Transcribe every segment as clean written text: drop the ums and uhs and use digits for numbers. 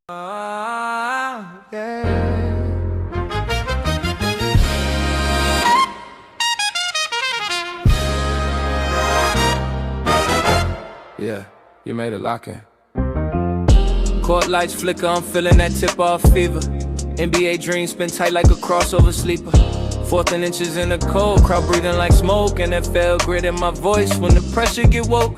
Yeah, you made it lock-in. Court lights flicker, I'm feeling that tip-off fever. NBA dreams spin tight like a crossover sleeper. Fourth and inches in the cold, crowd breathing like smoke. NFL grit in my voice when the pressure get woke.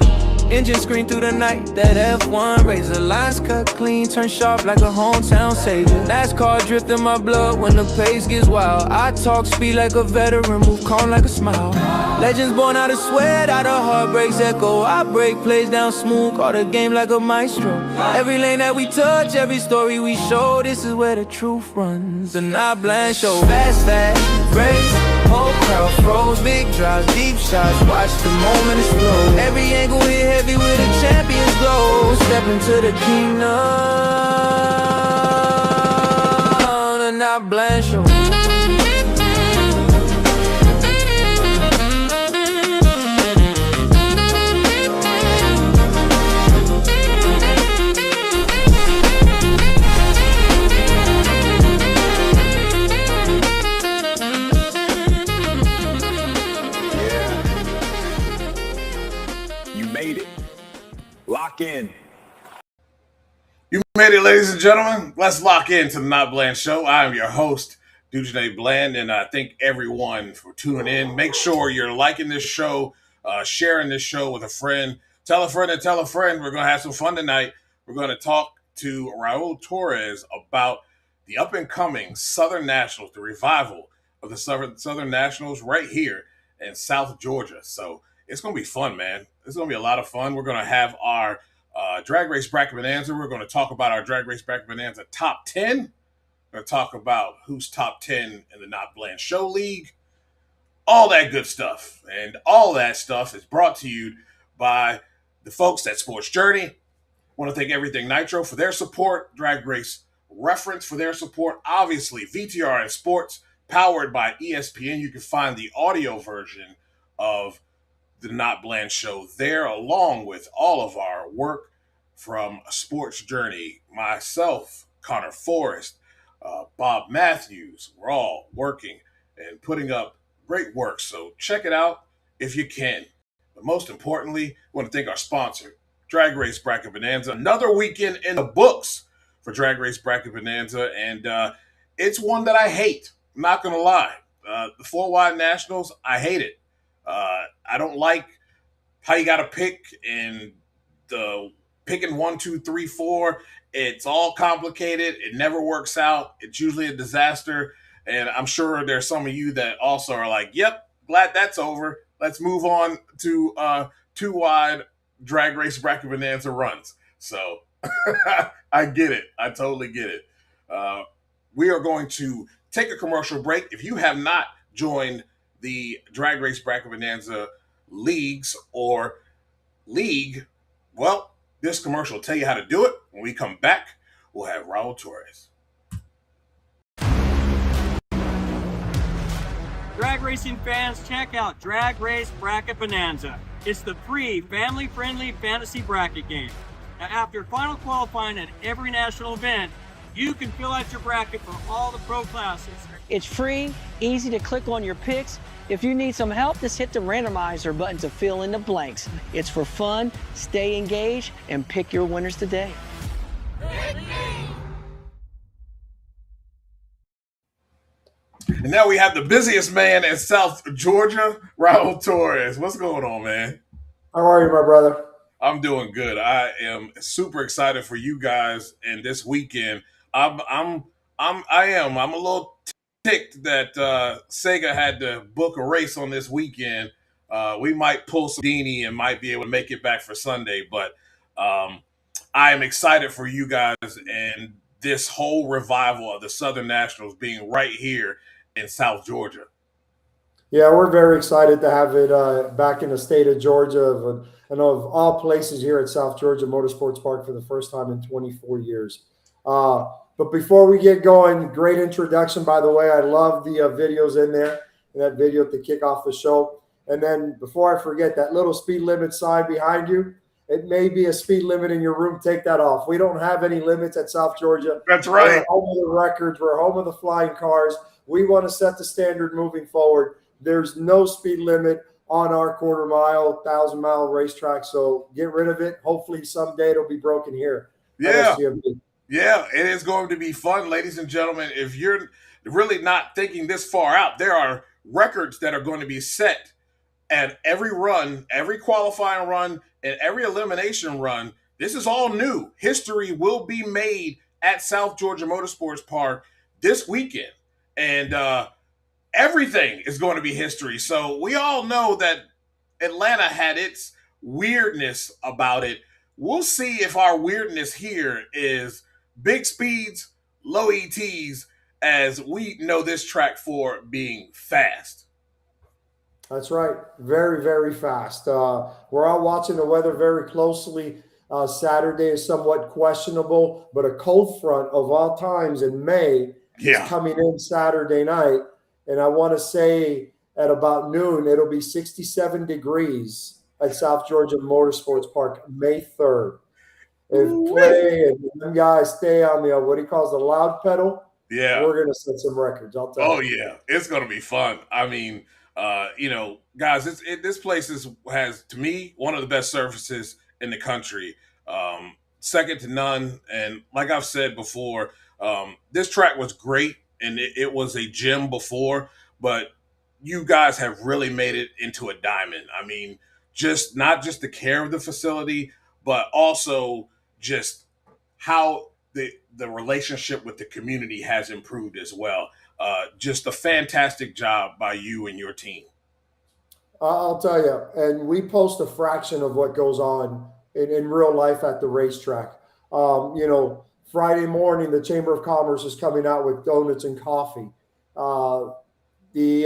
Engine scream through the night, that F1 razor. Lines cut clean, turn sharp like a hometown savior. NASCAR drift in my blood when the pace gets wild. I talk speed like a veteran, move calm like a smile. Legends born out of sweat, out of heartbreaks echo. I break plays down smooth, call the game like a maestro. Every lane that we touch, every story we show, this is where the truth runs. The Not Bland Show. Fast, race, whole crowd froze. Big drives, deep shots, watch the moment explode. Every angle hit heavy with a champion's glow. Step into the kingdom, the Not Bland Show. Lock in. You made it, ladies and gentlemen. Let's lock into the Not Bland Show. I am your host, Dujane Bland, and I thank everyone for tuning in. Make sure you're liking this show, sharing this show with a friend. Tell a friend and tell a friend. We're going to have some fun tonight. We're going to talk to Raul Torres about the up-and-coming Southern Nationals, the revival of the Southern Nationals right here in South Georgia. So it's going to be fun, man. It's going to be a lot of fun. We're going to have our Drag Race Bracket Bonanza. We're going to talk about our Drag Race Bracket Bonanza top 10. We're going to talk about who's top 10 in the Not Bland Show League. All that good stuff. And all that stuff is brought to you by the folks at Sports Journey. I want to thank Everything Nitro for their support. Drag Race Reference for their support. Obviously, VTR and Sports, powered by ESPN. You can find the audio version of the Not Bland Show there, along with all of our work from Sports Journey, myself, Connor Forrest, Bob Matthews. We're all working and putting up great work, so check it out if you can. But most importantly, I want to thank our sponsor, Drag Race Bracket Bonanza. Another weekend in the books for Drag Race Bracket Bonanza, and it's one that I hate. I'm not going to lie. The 4 Wide Nationals, I hate it. I don't like how you got to pick and the picking 1, 2, 3, 4. It's all complicated. It never works out. It's usually a disaster. And I'm sure there's some of you that also are like, yep, glad that's over. Let's move on to 2 Wide Drag Race Bracket Bonanza runs. So I get it. I totally get it. We are going to take a commercial break. If you have not joined the Drag Race Bracket Bonanza leagues or league, well, this commercial will tell you how to do it. When we come back, we'll have Raul Torres. Drag racing fans, check out Drag Race Bracket Bonanza. It's the free, family-friendly fantasy bracket game. Now, after final qualifying at every national event, you can fill out your bracket for all the pro classes. It's free, easy to click on your picks. If you need some help, just hit the randomizer button to fill in the blanks. It's for fun, stay engaged, and pick your winners today. And now we have the busiest man in South Georgia, Raul Torres. What's going on, man? How are you, my brother? I'm doing good. I am super excited for you guys and this weekend. I'm a little ticked that Sega had to book a race on this weekend. We might pull some Dini and might be able to make it back for Sunday, but I am excited for you guys and this whole revival of the Southern Nationals being right here in South Georgia. Yeah, we're very excited to have it back in the state of Georgia and of all places here at South Georgia Motorsports Park for the first time in 24 years. But before we get going, great introduction, by the way. I love the videos in there, that video to kick off the show. And then before I forget, that little speed limit sign behind you, It may be a speed limit in your room. Take that off. We don't have any limits at South Georgia. That's right. We're home of the records. We're home of the flying cars. We want to set the standard moving forward. There's no speed limit on our quarter mile, 1,000-mile racetrack. So get rid of it. Hopefully someday it'll be broken here. Yeah. At SGMP. Yeah, it is going to be fun, ladies and gentlemen. If you're really not thinking this far out, there are records that are going to be set at every run, every qualifying run, and every elimination run. This is all new. History will be made at South Georgia Motorsports Park this weekend. And everything is going to be history. So we all know that Atlanta had its weirdness about it. We'll see if our weirdness here is big speeds, low ETs, as we know this track for being fast. That's right. Very, very fast. We're all watching the weather very closely. Saturday is somewhat questionable, but a cold front of all times in May is coming in Saturday night. And I want to say at about noon, it'll be 67 degrees at South Georgia Motorsports Park, May 3rd. If Clay and them guys stay on the, what he calls the loud pedal, we're going to set some records. I'll tell you. Oh, yeah. It's going to be fun. I mean, guys, this place has, to me, one of the best surfaces in the country. Second to none. And like I've said before, this track was great, and it was a gem before, but you guys have really made it into a diamond. I mean, not just the care of the facility, but also just how the relationship with the community has improved as well. Just a fantastic job by you and your team. I'll tell you, and we post a fraction of what goes on in real life at the racetrack. Friday morning, the Chamber of Commerce is coming out with donuts and coffee. The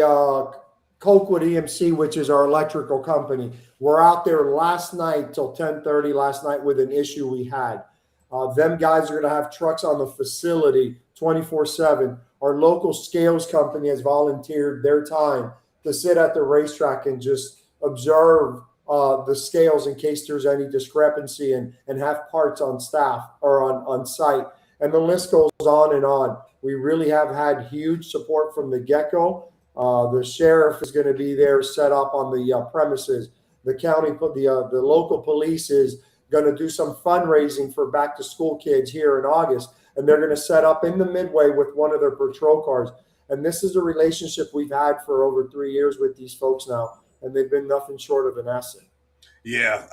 Colquitt EMC, which is our electrical company, we're out there last night till 10:30 last night with an issue we had. Them guys are going to have trucks on the facility 24/7. Our local scales company has volunteered their time to sit at the racetrack and just observe the scales in case there's any discrepancy and have parts on staff or on site. And the list goes on and on. We really have had huge support from the get-go. The sheriff is going to be there set up on the premises. The county, the local police is going to do some fundraising for back-to-school kids here in August. And they're going to set up in the midway with one of their patrol cars. And this is a relationship we've had for over 3 years with these folks now. And they've been nothing short of an asset. Yeah,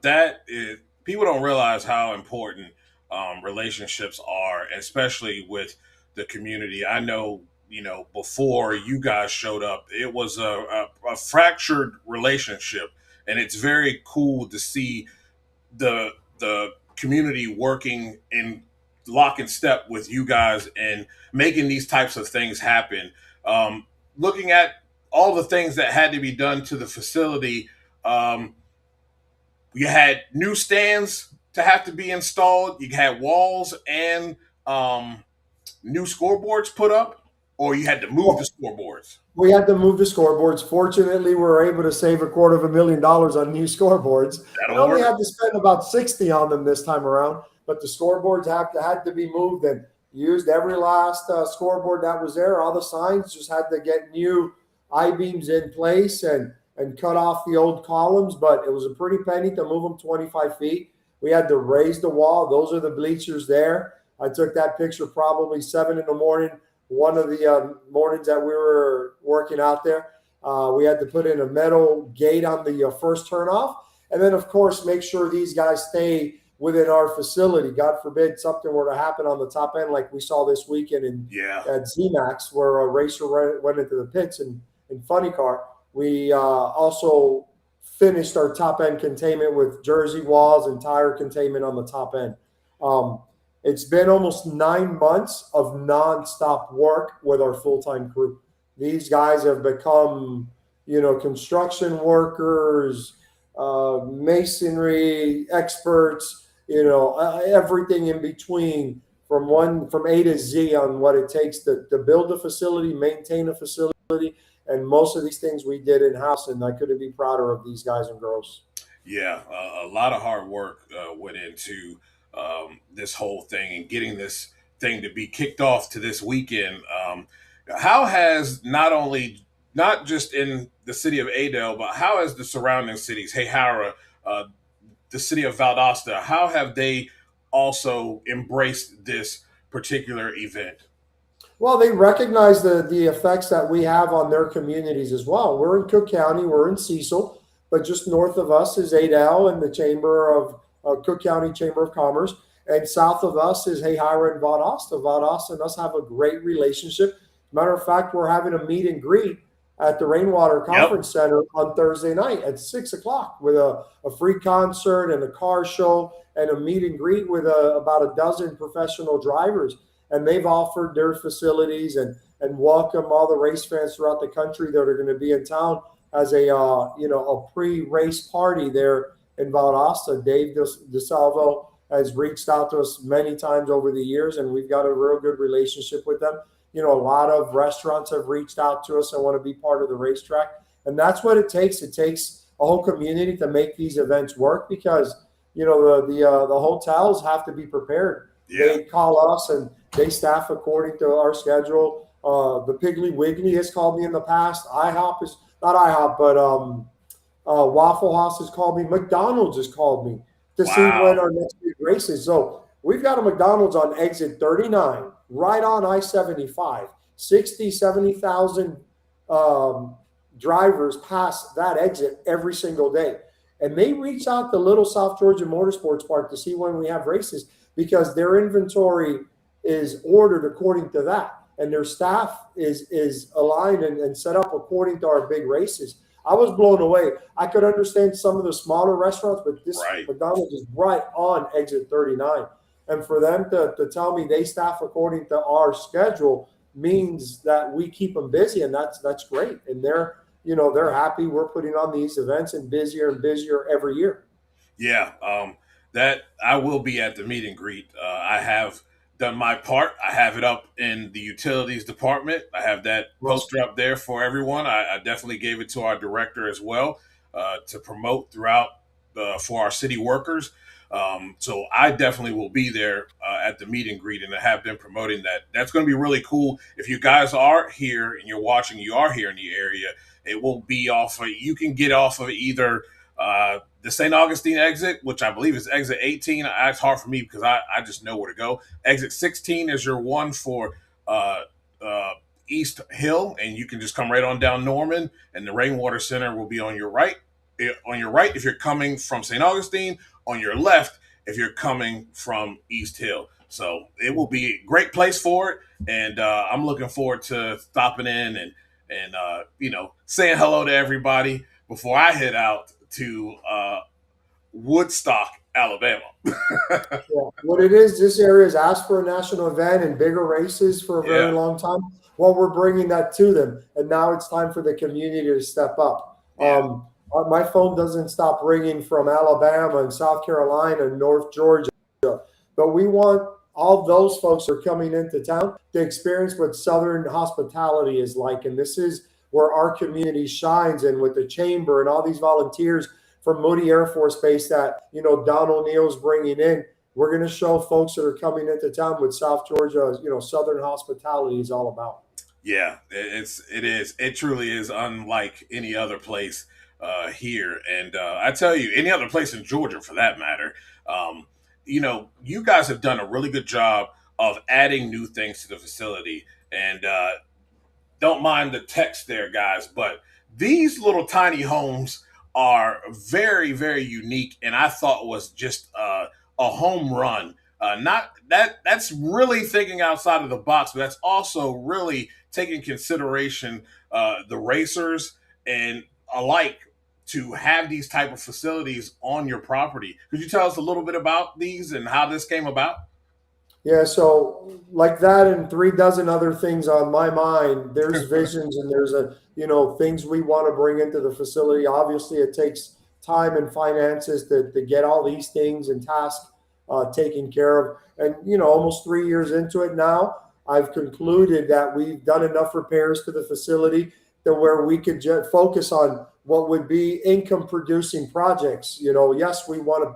that is, people don't realize how important relationships are, especially with the community. I know, before you guys showed up, it was a fractured relationship, and it's very cool to see the community working in lock and step with you guys and making these types of things happen. Looking at all the things that had to be done to the facility, you had new stands to have to be installed. You had walls and new scoreboards put up, or you had to move the scoreboards. We had to move the scoreboards. Fortunately, we were able to save $250,000 on new scoreboards. We only had to spend about 60 on them this time around, but the scoreboards had to be moved and used every last scoreboard that was there. All the signs just had to get new I-beams in place and cut off the old columns, but it was a pretty penny to move them 25 feet. We had to raise the wall. Those are the bleachers there. I took that picture probably 7 in the morning, one of the mornings that we were working out there. We had to put in a metal gate on the first turnoff. And then, of course, make sure these guys stay within our facility. God forbid something were to happen on the top end like we saw this weekend at ZMAX, where a racer went into the pits in funny car. We also finished our top end containment with jersey walls and tire containment on the top end. It's been almost 9 months of nonstop work with our full-time crew. These guys have become, construction workers, masonry experts, everything in between from A to Z on what it takes to build a facility, maintain a facility. And most of these things we did in-house, and I couldn't be prouder of these guys and girls. Yeah, a lot of hard work went into this whole thing and getting this thing to be kicked off to this weekend. How has not just in the city of Adel, but how has the surrounding cities, Heyhara, uh, the city of Valdosta, how have they also embraced this particular event? Well, they recognize the effects that we have on their communities as well. We're in Cook County, we're in Cecil, but just north of us is Adel and the Chamber of Cook County Chamber of Commerce, and south of us is Heyhara and Valdosta. Valdosta and us have a great relationship. Matter of fact, we're having a meet and greet at the Rainwater Yep. Conference Center on Thursday night at 6 o'clock with a free concert and a car show and a meet and greet with about a dozen professional drivers, and they've offered their facilities and welcome all the race fans throughout the country that are going to be in town as a a pre-race party there in Valdosta. Dave DeSalvo has reached out to us many times over the years, and we've got a real good relationship with them. A lot of restaurants have reached out to us and want to be part of the racetrack, and that's what it takes. It takes a whole community to make these events work because the hotels have to be prepared. Yeah. They call us and they staff according to our schedule. The Piggly Wiggly has called me in the past. IHOP is not IHOP, but Waffle House has called me. McDonald's has called me to see Wow. when our next big race is. So we've got a McDonald's on exit 39, right on I-75. 60, 70,000 drivers pass that exit every single day. And they reach out to Little South Georgia Motorsports Park to see when we have races because their inventory is ordered according to that. And their staff is aligned and set up according to our big races. I was blown away. I could understand some of the smaller restaurants, but this Right. McDonald's is right on exit 39. And for them to tell me they staff according to our schedule means that we keep them busy, and that's great. And they're happy we're putting on these events and busier every year. Yeah, that I will be at the meet and greet. I have done my part. I have it up in the utilities department. I have that poster up there for everyone. I definitely gave it to our director as well to promote throughout for our city workers. So I definitely will be there at the meet and greet, and I have been promoting that. That's going to be really cool. If you guys are here and you're watching, you are here in the area, it will be you can get off of either the St. Augustine exit, which I believe is exit 18. It's hard for me because I just know where to go. Exit 16 is your one for East Hill, and you can just come right on down Norman, and the Rainwater Center will be on your right. On your right, if you're coming from St. Augustine, on your left, if you're coming from East Hill. So it will be a great place for it, and I'm looking forward to stopping in and saying hello to everybody before I head out to Woodstock, Alabama. Yeah. What it is, this area has asked for a national event and bigger races for a very long time. Well, we're bringing that to them, and now it's time for the community to step up. Yeah. My phone doesn't stop ringing from Alabama and South Carolina and North Georgia, but we want all those folks who are coming into town to experience what Southern hospitality is like, and this is where our community shines. And with the chamber and all these volunteers from Moody Air Force Base that Don O'Neill's bringing in, we're going to show folks that are coming into town with South Georgia, Southern hospitality is all about. Yeah, it truly is unlike any other place here, and I tell you, any other place in Georgia for that matter. You guys have done a really good job of adding new things to the facility, and don't mind the text there, guys, but these little tiny homes are very, very unique, and I thought was just a home run. That's really thinking outside of the box, but that's also really taking consideration the racers and alike to have these type of facilities on your property. Could you tell us a little bit about these and how this came about? Yeah, so like that and 3 dozen other things on my mind, there's visions and there's things we want to bring into the facility. Obviously, it takes time and finances to get all these things and tasks taken care of. And, almost 3 years into it now, I've concluded that we've done enough repairs to the facility to where we could focus on what would be income producing projects. Yes, we want to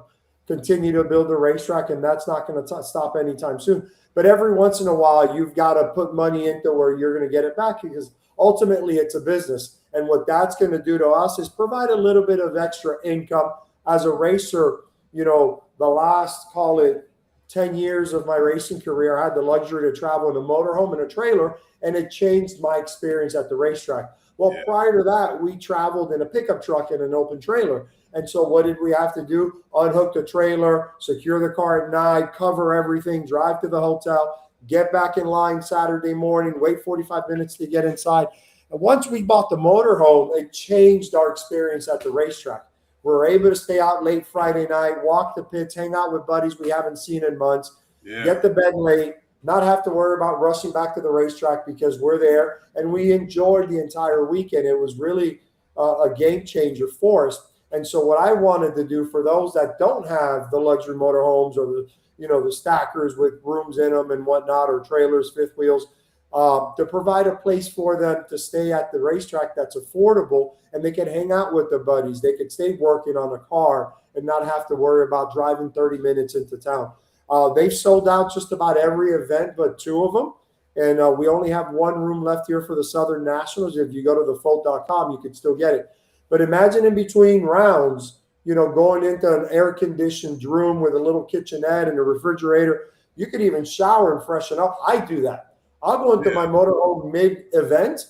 continue to build the racetrack, and that's not going to stop anytime soon. But every once in a while, you've got to put money into where you're going to get it back, because ultimately it's a business. And what that's going to do to us is provide a little bit of extra income. As a racer, the last, call it 10 years of my racing career, I had the luxury to travel in a motorhome and a trailer, and it changed my experience at the racetrack. Well, prior to that, we traveled in a pickup truck and an open trailer. And so what did we have to do? Unhook the trailer, secure the car at night, cover everything, drive to the hotel, get back in line Saturday morning, wait 45 minutes to get inside. And once we bought the motorhome, it changed our experience at the racetrack. We were able to stay out late Friday night, walk the pits, hang out with buddies we haven't seen in months, get to bed late, not have to worry about rushing back to the racetrack because we're there. And we enjoyed the entire weekend. It was really a game changer for us. And so what I wanted to do for those that don't have the luxury motorhomes or the stackers with rooms in them and whatnot, or trailers, fifth wheels, to provide a place for them to stay at the racetrack that's affordable, and they can hang out with their buddies. They could stay working on a car and not have to worry about driving 30 minutes into town. They've sold out just about every event but two of them. And we only have one room left here for the Southern Nationals. If you go to thefold.com, you can still get it. But imagine in between rounds, going into an air-conditioned room with a little kitchenette and a refrigerator. You could even shower and freshen up. I do that. I'll go into my motorhome mid-event,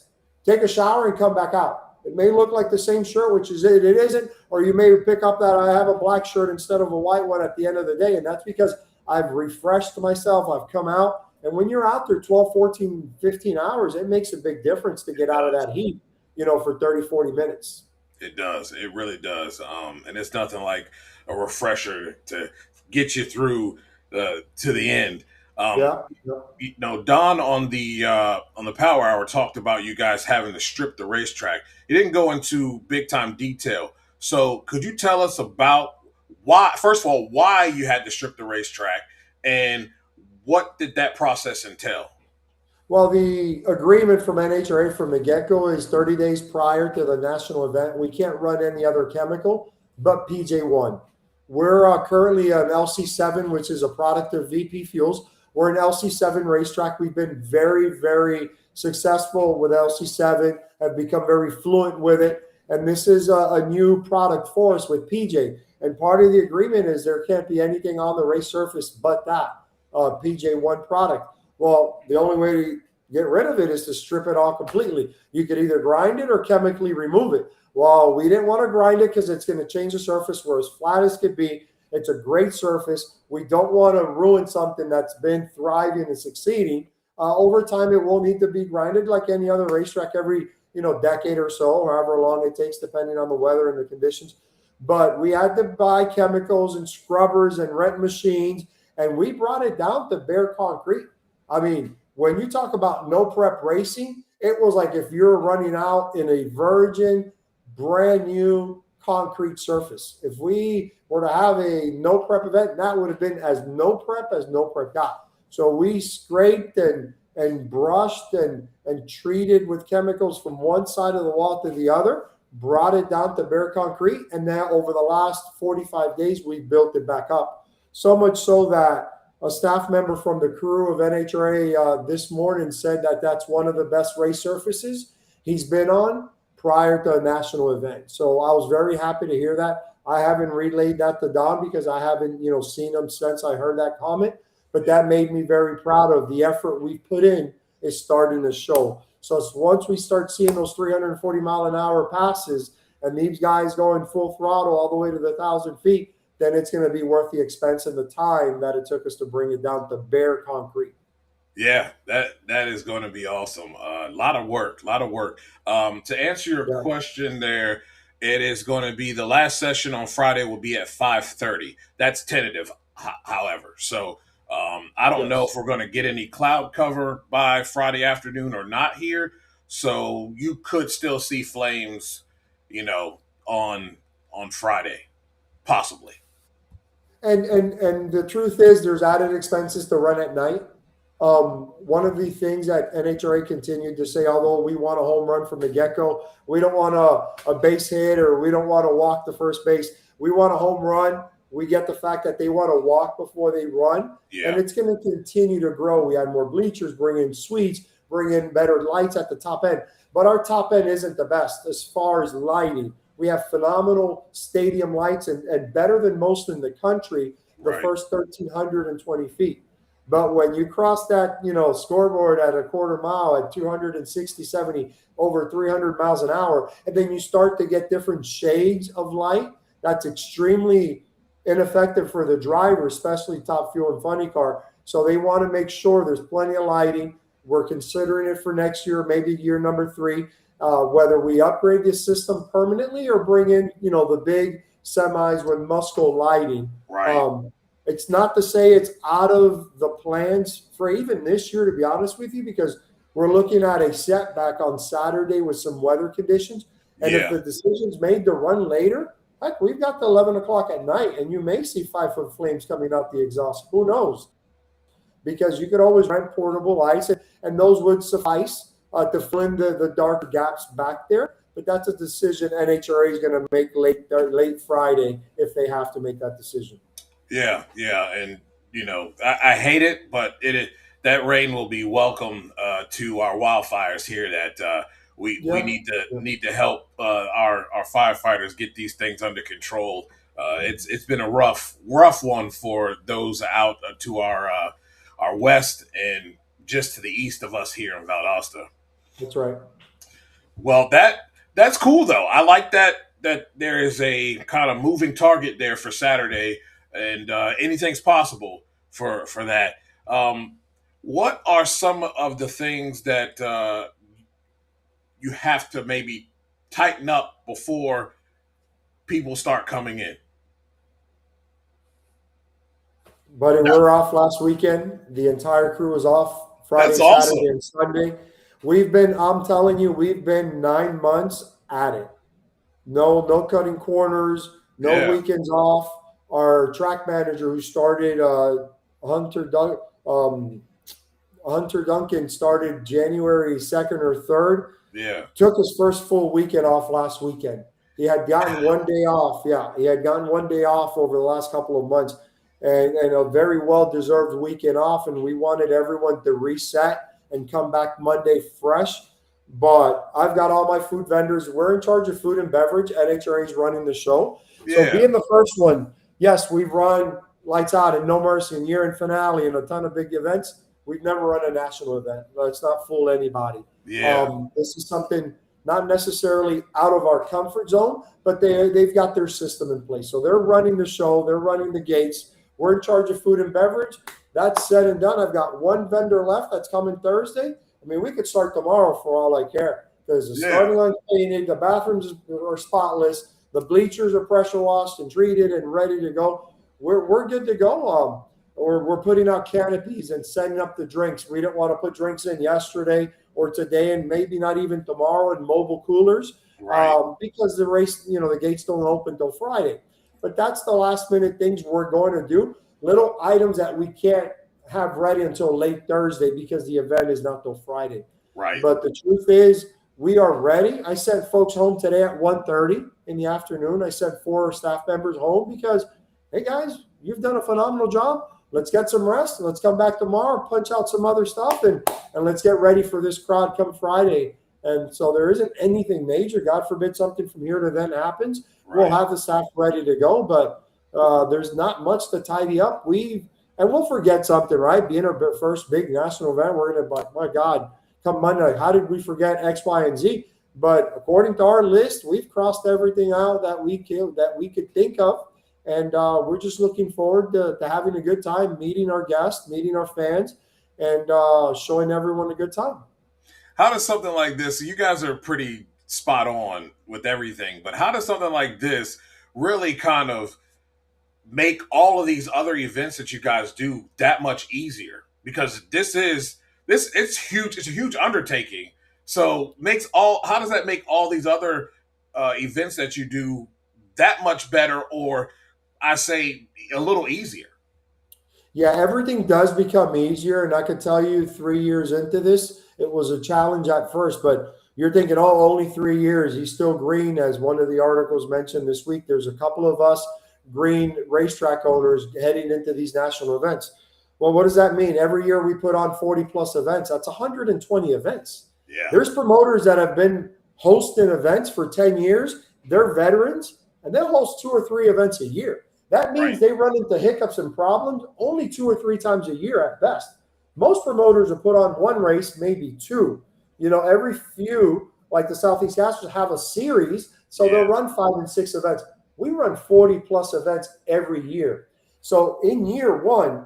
take a shower, and come back out. It may look like the same shirt, which is it isn't, or you may pick up that I have a black shirt instead of a white one at the end of the day, and that's because I've refreshed myself. I've come out. And when you're out there 12, 14, 15 hours, it makes a big difference to get out of that heat, for 30, 40 minutes. It does. It really does. And it's nothing like a refresher to get you through to the end. Don on the Power Hour talked about you guys having to strip the racetrack. He didn't go into big time detail. So could you tell us about why, first of all, why you had to strip the racetrack, and what did that process entail? Well, the agreement from NHRA from the get-go is 30 days prior to the national event, we can't run any other chemical but PJ1. We're currently an LC7, which is a product of VP Fuels. We're an LC7 racetrack. We've been very, very successful with LC7, have become very fluent with it. And this is a new product for us with PJ. And part of the agreement is there can't be anything on the race surface but that PJ1 product. Well, the only way to get rid of it is to strip it all completely. You could either grind it or chemically remove it. Well, we didn't want to grind it because it's going to change the surface. We're as flat as could be. It's a great surface. We don't want to ruin something that's been thriving and succeeding. Over time, it will need to be grinded like any other racetrack every decade or so, however long it takes, depending on the weather and the conditions. But we had to buy chemicals and scrubbers and rent machines, and we brought it down to bare concrete. I mean, when you talk about no prep racing, it was like if you're running out in a virgin, brand new concrete surface. If we were to have a no prep event, that would have been as no prep got. So we scraped and brushed and treated with chemicals from one side of the wall to the other, brought it down to bare concrete, and now over the last 45 days, we built it back up. So much so that a staff member from the crew of NHRA this morning said that that's one of the best race surfaces he's been on prior to a national event. So I was very happy to hear that. I haven't relayed that to Don because I haven't, seen him since I heard that comment, but that made me very proud of the effort we put in is starting to show. So once we start seeing those 340 mile an hour passes and these guys going full throttle all the way to the 1,000 feet, then it's going to be worth the expense and the time that it took us to bring it down to bare concrete. Yeah, that is going to be awesome. A lot of work. To answer your question there, it is going to be the last session on Friday will be at 5:30. That's tentative, however. So I don't know if we're going to get any cloud cover by Friday afternoon or not here. So you could still see flames, on Friday, possibly. And the truth is there's added expenses to run at night. One of the things that NHRA continued to say, although we want a home run from the get-go, we don't want a base hit or we don't want to walk the first base. We want a home run. We get the fact that they want to walk before they run, and it's going to continue to grow. We add more bleachers, bring in suites, bring in better lights at the top end. But our top end isn't the best as far as lighting. We have phenomenal stadium lights and better than most in the country, the first 1,320 feet. But when you cross that, scoreboard at a quarter mile at 260, 70, over 300 miles an hour, and then you start to get different shades of light, that's extremely ineffective for the driver, especially top fuel and funny car. So they want to make sure there's plenty of lighting. We're considering it for next year, maybe year number 3, whether we upgrade this system permanently or bring in, the big semis with muscle lighting. It's not to say it's out of the plans for even this year, to be honest with you, because we're looking at a setback on Saturday with some weather conditions. And if the decision's made to run later, heck, we've got the 11 o'clock at night, and you may see 5-foot flames coming out the exhaust. Who knows? Because you could always rent portable lights, and those would suffice to fill in the dark gaps back there. But that's a decision NHRA is going to make late Friday if they have to make that decision. Yeah, and I hate it, but that rain will be welcome to our wildfires here. That we need to help our firefighters get these things under control. It's been a rough one for those out to our west and just to the east of us here in Valdosta. That's right. Well, that's cool though. I like that there is a kind of moving target there for Saturday. And anything's possible for that. What are some of the things that you have to maybe tighten up before people start coming in? Buddy, we're off last weekend. The entire crew was off Friday, Saturday, and Sunday. I'm telling you, we've been 9 months at it. No cutting corners, no weekends off. Our track manager who started, Hunter Duncan, started January 2nd or 3rd. Yeah. Took his first full weekend off last weekend. He had gotten 1 day off. Yeah, he had gotten 1 day off over the last couple of months and a very well-deserved weekend off, and we wanted everyone to reset and come back Monday fresh. But I've got all my food vendors. We're in charge of food and beverage. NHRA is running the show. So being the first one, yes, we've run Lights Out and No Mercy and year-end finale and a ton of big events. We've never run a national event. Let's not fool anybody. This is something not necessarily out of our comfort zone, but they've got their system in place. So they're running the show. They're running the gates. We're in charge of food and beverage. That's said and done. I've got one vendor left that's coming Thursday. I mean, we could start tomorrow for all I care because the starting line's painted, the bathrooms are spotless, the bleachers are pressure washed and treated and ready to go. We're good to go. We're putting out canopies and setting up the drinks. We didn't want to put drinks in yesterday or today and maybe not even tomorrow in mobile coolers because the race, the gates don't open till Friday. But that's the last minute things we're going to do. Little items that we can't have ready until late Thursday because the event is not till Friday. Right. But the truth is we are ready. I sent folks home today at 1:30 in the afternoon. I sent 4 staff members home because, hey guys, you've done a phenomenal job. Let's get some rest. Let's come back tomorrow, punch out some other stuff, and let's get ready for this crowd come Friday. And so there isn't anything major. God forbid something from here to then happens. We'll have the staff ready to go, but there's not much to tidy up. And we'll forget something, right? Being our first big national event, we're going to, my God, come Monday, how did we forget X, Y, and Z? But according to our list, we've crossed everything out that we could think of. And we're just looking forward to having a good time, meeting our guests, meeting our fans, and showing everyone a good time. How does something like this, you guys are pretty spot on with everything, but how does something like this really kind of make all of these other events that you guys do that much easier? Because it's huge. It's a huge undertaking. So how does that make all these other events that you do that much better, or I say a little easier? Yeah, everything does become easier. And I can tell you 3 years into this, it was a challenge at first, but you're thinking, oh, only 3 years. He's still green, as one of the articles mentioned this week. There's a couple of us green racetrack owners heading into these national events. Well, what does that mean? Every year we put on 40 plus events. That's 120 events. Yeah. There's promoters that have been hosting events for 10 years. They're veterans, and they'll host 2 or 3 events a year. That means they run into hiccups and problems only 2 or 3 times a year at best. Most promoters will put on 1 race, maybe 2. Every few, like the Southeast Masters, have a series, so they'll run 5 and 6 events. We run 40 plus events every year. So in year 1,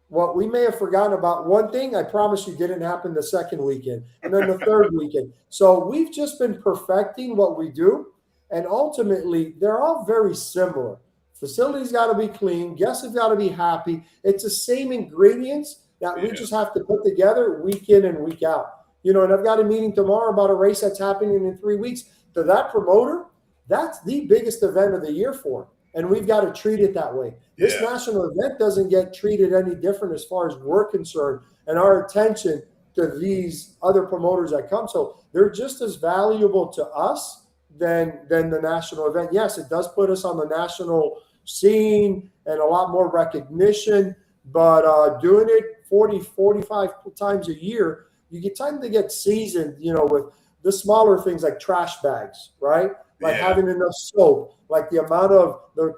well, we may have forgotten about one thing. I promise you didn't happen the second weekend and then the third weekend. So we've just been perfecting what we do. And ultimately, they're all very similar. Facilities got to be clean. Guests have got to be happy. It's the same ingredients that we just have to put together week in and week out. And I've got a meeting tomorrow about a race that's happening in 3 weeks. To that promoter, that's the biggest event of the year for him. And we've got to treat it that way. This national event doesn't get treated any different as far as we're concerned and our attention to these other promoters that come. So they're just as valuable to us than the national event. Yes, it does put us on the national scene and a lot more recognition, but doing it 40, 45 times a year, you get time to get seasoned, with the smaller things like trash bags, right? Like having enough soap, like the amount of the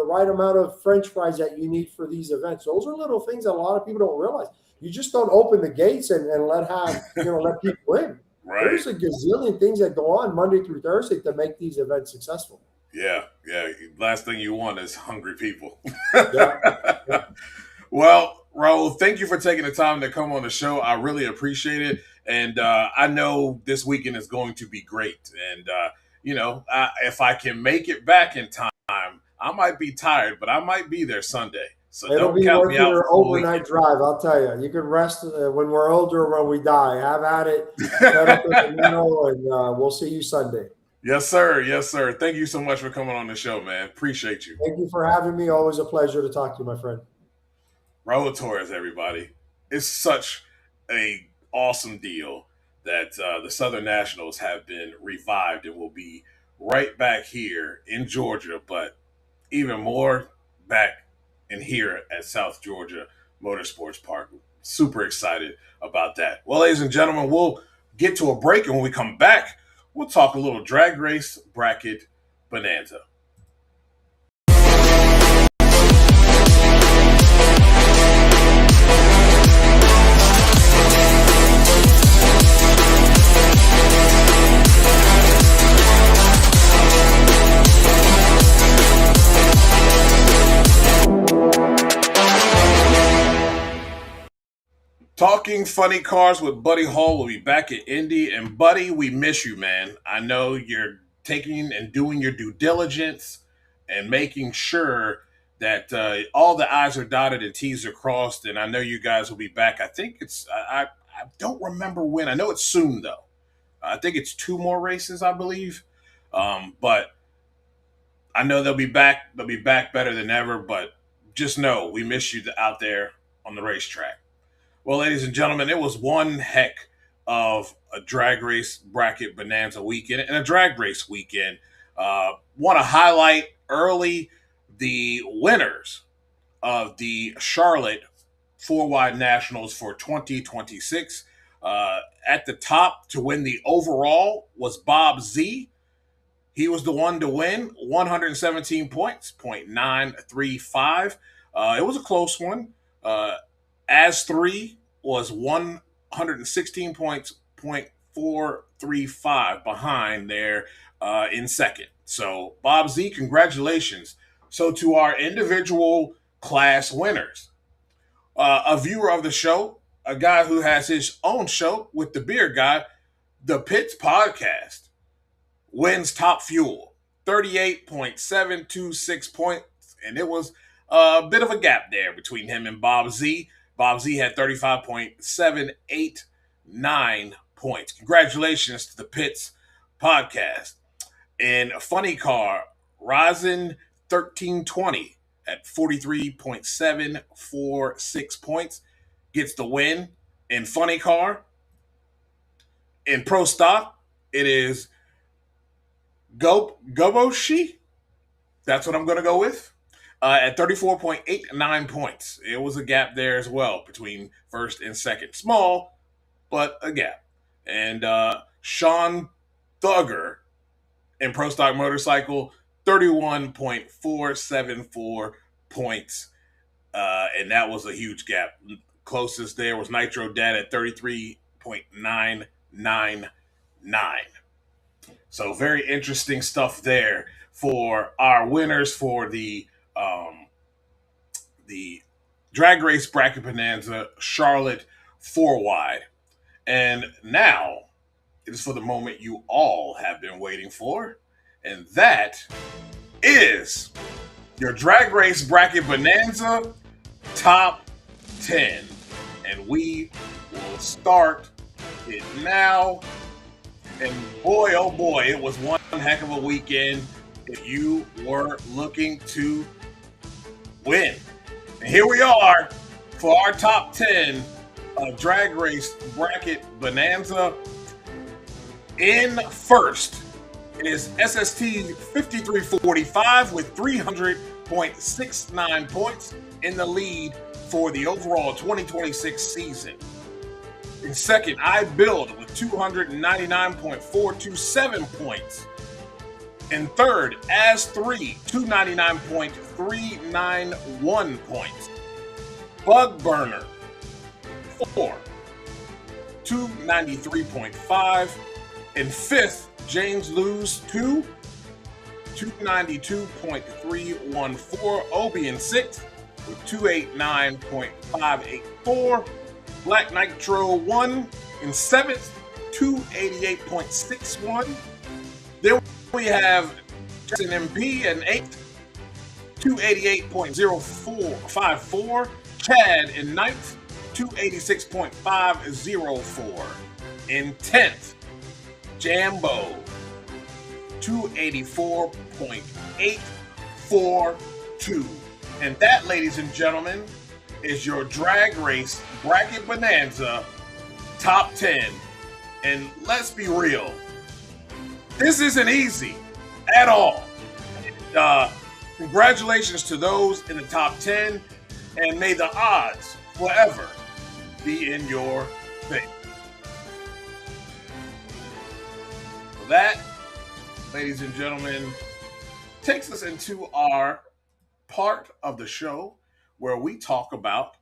right amount of French fries that you need for these events. Those are little things that a lot of people don't realize. You just don't open the gates and let people in. Right. There's a gazillion things that go on Monday through Thursday to make these events successful. Yeah. Last thing you want is hungry people. Yeah. Well, Raul, thank you for taking the time to come on the show. I really appreciate it. And I know this weekend is going to be great. And, if I can make it back in time, I might be tired, but I might be there Sunday. So it'll don't be count worth me out. your overnight drive, I'll tell you. You can rest when we're older or when we die. Have at it. Head up in the middle, and we'll see you Sunday. Yes, sir. Yes, sir. Thank you so much for coming on the show, man. Appreciate you. Thank you for having me. Always a pleasure to talk to you, my friend. Raul Torres, everybody. It's such a awesome deal that the Southern Nationals have been revived and will be right back here in Georgia, but even more back in here at South Georgia Motorsports Park. Super excited about that. Well, ladies and gentlemen, we'll get to a break, and when we come back, we'll talk a little drag race bracket bonanza. Talking Funny Cars with Buddy Hall will be back at Indy. And Buddy, we miss you, man. I know you're taking and doing your due diligence and making sure that all the I's are dotted and T's are crossed. And I know you guys will be back. I think I don't remember when. I know it's soon, though. I think it's 2 more races, I believe. But I know they'll be back. They'll be back better than ever. But just know we miss you out there on the racetrack. Well, ladies and gentlemen, it was one heck of a drag race bracket bonanza weekend and a drag race weekend. Want to highlight early the winners of the Charlotte 4-wide Nationals for 2026. At the top to win the overall was Bob Z. He was the one to win, 117 points, 0.935. It was a close one. As 3 was 116 points, 0.435 behind there in second. So, Bob Z, congratulations. So, to our individual class winners, a viewer of the show, a guy who has his own show with the beer guy, the Pits Podcast, wins Top Fuel, 38.726 points, and it was a bit of a gap there between him and Bob Z. Bob Z had 35.789 points. Congratulations to the Pits Podcast. And Funny Car, Ryzen 1320 at 43.746 points, gets the win. In funny car, in pro stock, it is Goboshi. That's what I'm going to go with. At 34.89 points. It was a gap there as well between first and second. Small, but a gap. And Sean Thugger in Pro Stock Motorcycle, 31.474 points. And that was a huge gap. Closest there was Nitro Dad at 33.999. So very interesting stuff there for our winners for the Drag Race Bracket Bonanza Charlotte 4-wide. And now it is for the moment you all have been waiting for, and that is your Drag Race Bracket Bonanza Top 10. And we will start it now. And boy, oh boy, it was one heck of a weekend if you were looking to win. And here we are for our top 10 of Drag Race Bracket Bonanza. In first is SST 5345 with 300.69 points in the lead for the overall 2026 season. In second, I Build with 299.427 points. In third, As 3, 299.391 points. Bug Burner 4, 293.5. In fifth, James Lose 2, 292.314. Obi in sixth with 289.584. Black Nitro 1 in seventh, 288.61. Then we have SGMP in eighth, 288.0454. Chad in ninth, 286.504. In 10th, Jambo, 284.842. And that, ladies and gentlemen, is your Drag Race Bracket Bonanza Top 10. And let's be real, this isn't easy at all. Congratulations to those in the top 10, and may the odds forever be in your favor. So that, ladies and gentlemen, takes us into our part of the show where we talk about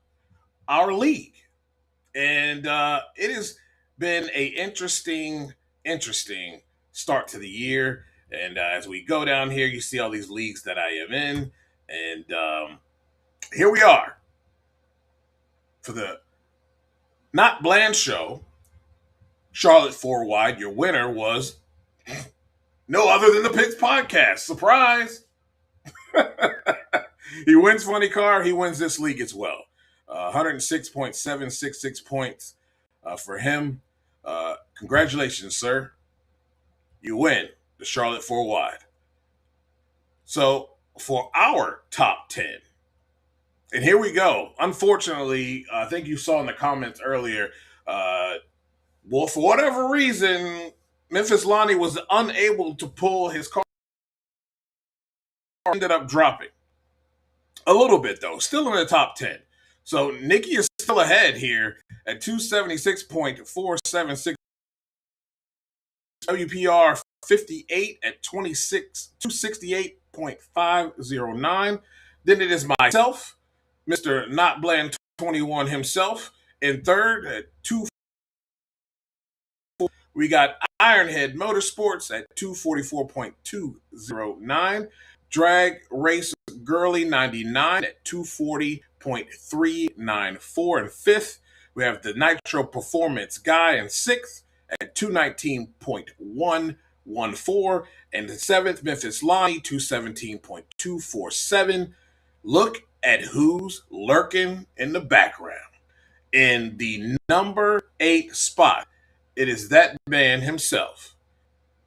our league. And it has been a interesting start to the year. And as we go down here, you see all these leagues that I am in. And here we are for the Not Bland Show, Charlotte 4-wide. Your winner was no other than the Pits Podcast. Surprise! He wins Funny Car. He wins this league as well. 106.766 points for him. Congratulations, sir. You win the Charlotte 4-wide. So for our top 10, and here we go. Unfortunately, I think you saw in the comments earlier, well, for whatever reason, Memphis Lonnie was unable to pull his car. Ended up dropping a little bit, though. Still in the top 10. So Nikki is still ahead here at 276.476. WPR 58 at 268.509. Then it is myself, Mr. Not Bland 21 himself, in third at 2. We got Ironhead Motorsports at 244.209. Drag Race Girly 99 at 240.394. In fifth, we have the Nitro Performance Guy in sixth at 219.114. And the seventh, Memphis Lonnie, 217.247. Look at who's lurking in the background. In the number 8 spot, it is that man himself,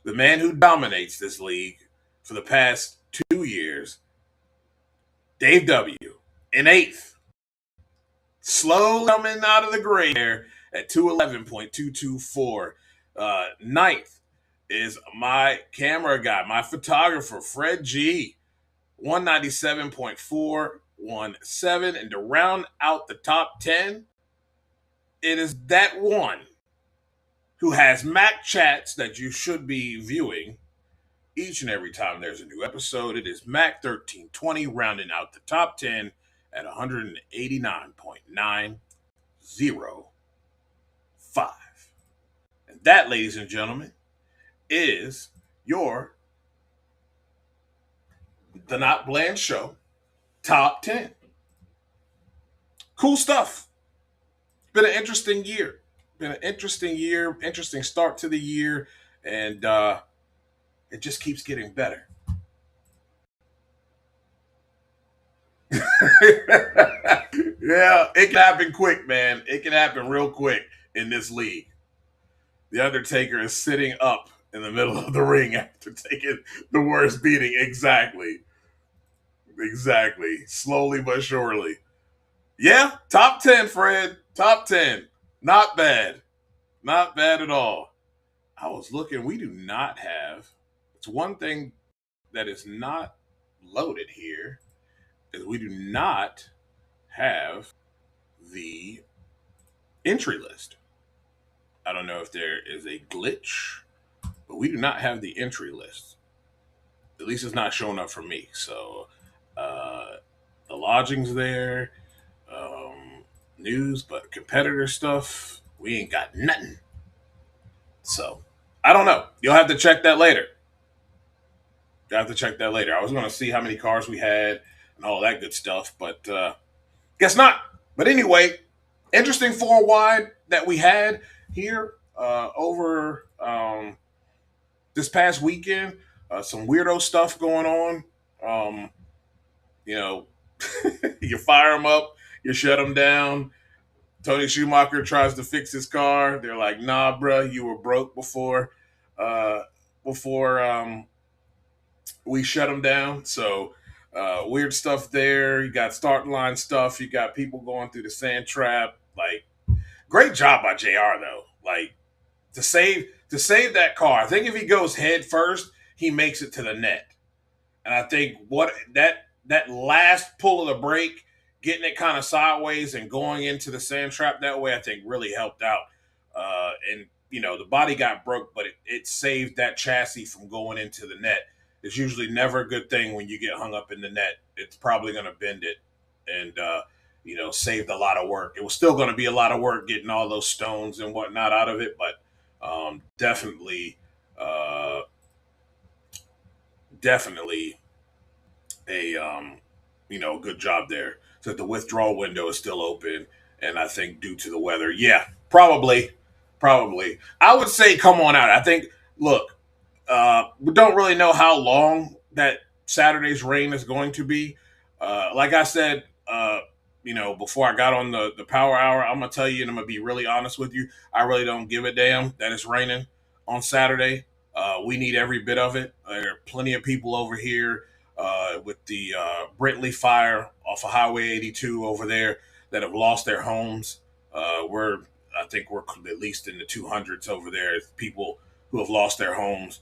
the man who dominates this league for the past 2 years, Dave W. in 8th. Slow coming out of the grade there at 211.224. 9th is my camera guy, my photographer, Fred G. 197.417. And to round out the top 10, it is that one who has Mac chats that you should be viewing each and every time there's a new episode. It is Mac 1320 rounding out the top 10 at 189.905. And that, ladies and gentlemen, is your The Not Bland Show top 10. Cool stuff. Been an interesting year. Interesting start to the year, and it just keeps getting better. Yeah, it can happen quick, man. It can happen real quick in this league. The Undertaker is sitting up in the middle of the ring after taking the worst beating. Exactly. Slowly but surely. Yeah, top 10, Fred. Top 10. Not bad. Not bad at all. I was looking. We do not have. It's one thing that is not loaded here is we do not have the entry list. I don't know if there is a glitch, but we do not have the entry list. At least it's not showing up for me. So the lodging's there, news, but competitor stuff, we ain't got nothing. So I don't know. You'll have to check that later. I was going to see how many cars we had and all that good stuff, but guess not. But anyway, interesting 4 wide that we had here over this past weekend. Some weirdo stuff going on. You fire them up, you shut them down. Tony Schumacher tries to fix his car. They're like, nah, bruh, you were broke before we shut them down. So weird stuff there. You got starting line stuff. You got people going through the sand trap. Like, great job by JR though. Like, to save that car. I think if he goes head first, he makes it to the net. And I think that last pull of the brake, getting it kind of sideways and going into the sand trap that way, I think really helped out. And the body got broke, but it saved that chassis from going into the net. It's usually never a good thing when you get hung up in the net. It's probably going to bend it and, saved a lot of work. It was still going to be a lot of work getting all those stones and whatnot out of it, but definitely a good job there. So the withdrawal window is still open, and I think due to the weather, yeah, probably. I would say come on out. I think, look, we don't really know how long that Saturday's rain is going to be. Like I said, before I got on the Power Hour, I'm going to tell you, and I'm going to be really honest with you, I really don't give a damn that it's raining on Saturday. We need every bit of it. There are plenty of people over here with the Brintley fire off of Highway 82 over there that have lost their homes. I think we're at least in the 200s over there. People who have lost their homes.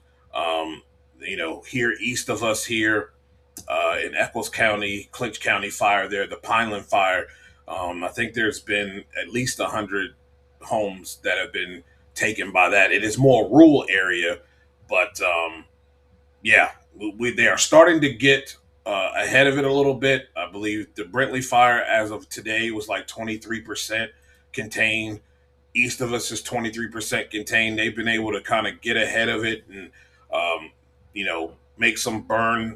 Here east of us here in Eccles County, Clinch County fire there, the Pineland fire. I think there's been at least 100 homes that have been taken by that. It is more rural area, but they are starting to get ahead of it a little bit. I believe the Brintley fire as of today was like 23% contained. East of us is 23% contained. They've been able to kind of get ahead of it and, make some burn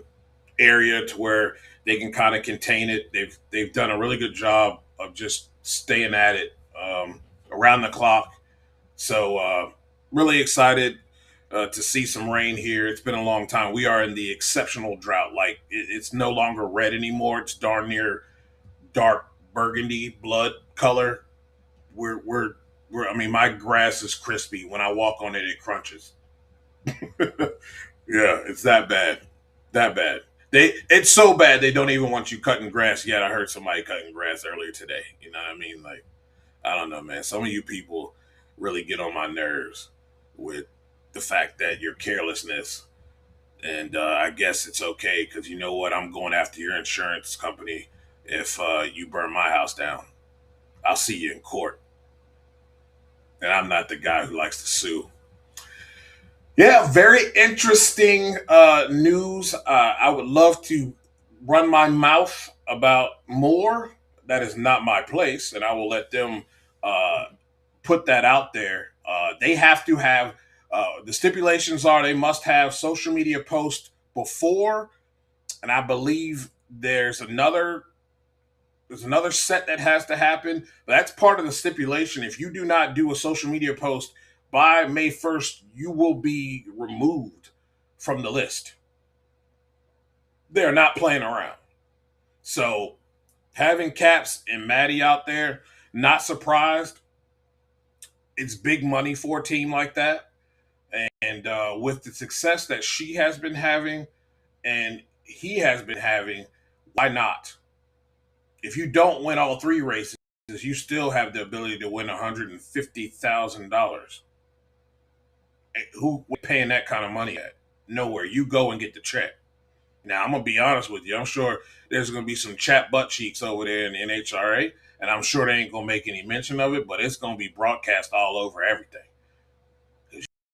area to where they can kind of contain it. They've done a really good job of just staying at it around the clock. So really excited to see some rain here. It's been a long time. We are in the exceptional drought. Like it's no longer red anymore. It's darn near dark burgundy blood color. My grass is crispy. When I walk on it, it crunches. Yeah, it's that bad. It's so bad they don't even want you cutting grass yet. I heard somebody cutting grass earlier today. You know what I mean? Like, I don't know, man. Some of you people really get on my nerves with the fact that your carelessness. And I guess it's okay because you know what? I'm going after your insurance company if you burn my house down. I'll see you in court. And I'm not the guy who likes to sue. Yeah, very interesting news. I would love to run my mouth about more. That is not my place, and I will let them put that out there. They have to have the stipulations are they must have social media posts before, and I believe there's another set that has to happen. But that's part of the stipulation. If you do not do a social media post by May 1st, you will be removed from the list. They're not playing around. So having Caps and Maddie out there, not surprised. It's big money for a team like that. And with the success that she has been having and he has been having, why not? If you don't win all three races, you still have the ability to win $150,000. Who paying that kind of money at? Nowhere. You go and get the check. Now, I'm going to be honest with you. I'm sure there's going to be some chat butt cheeks over there in the NHRA, and I'm sure they ain't going to make any mention of it, but it's going to be broadcast all over everything.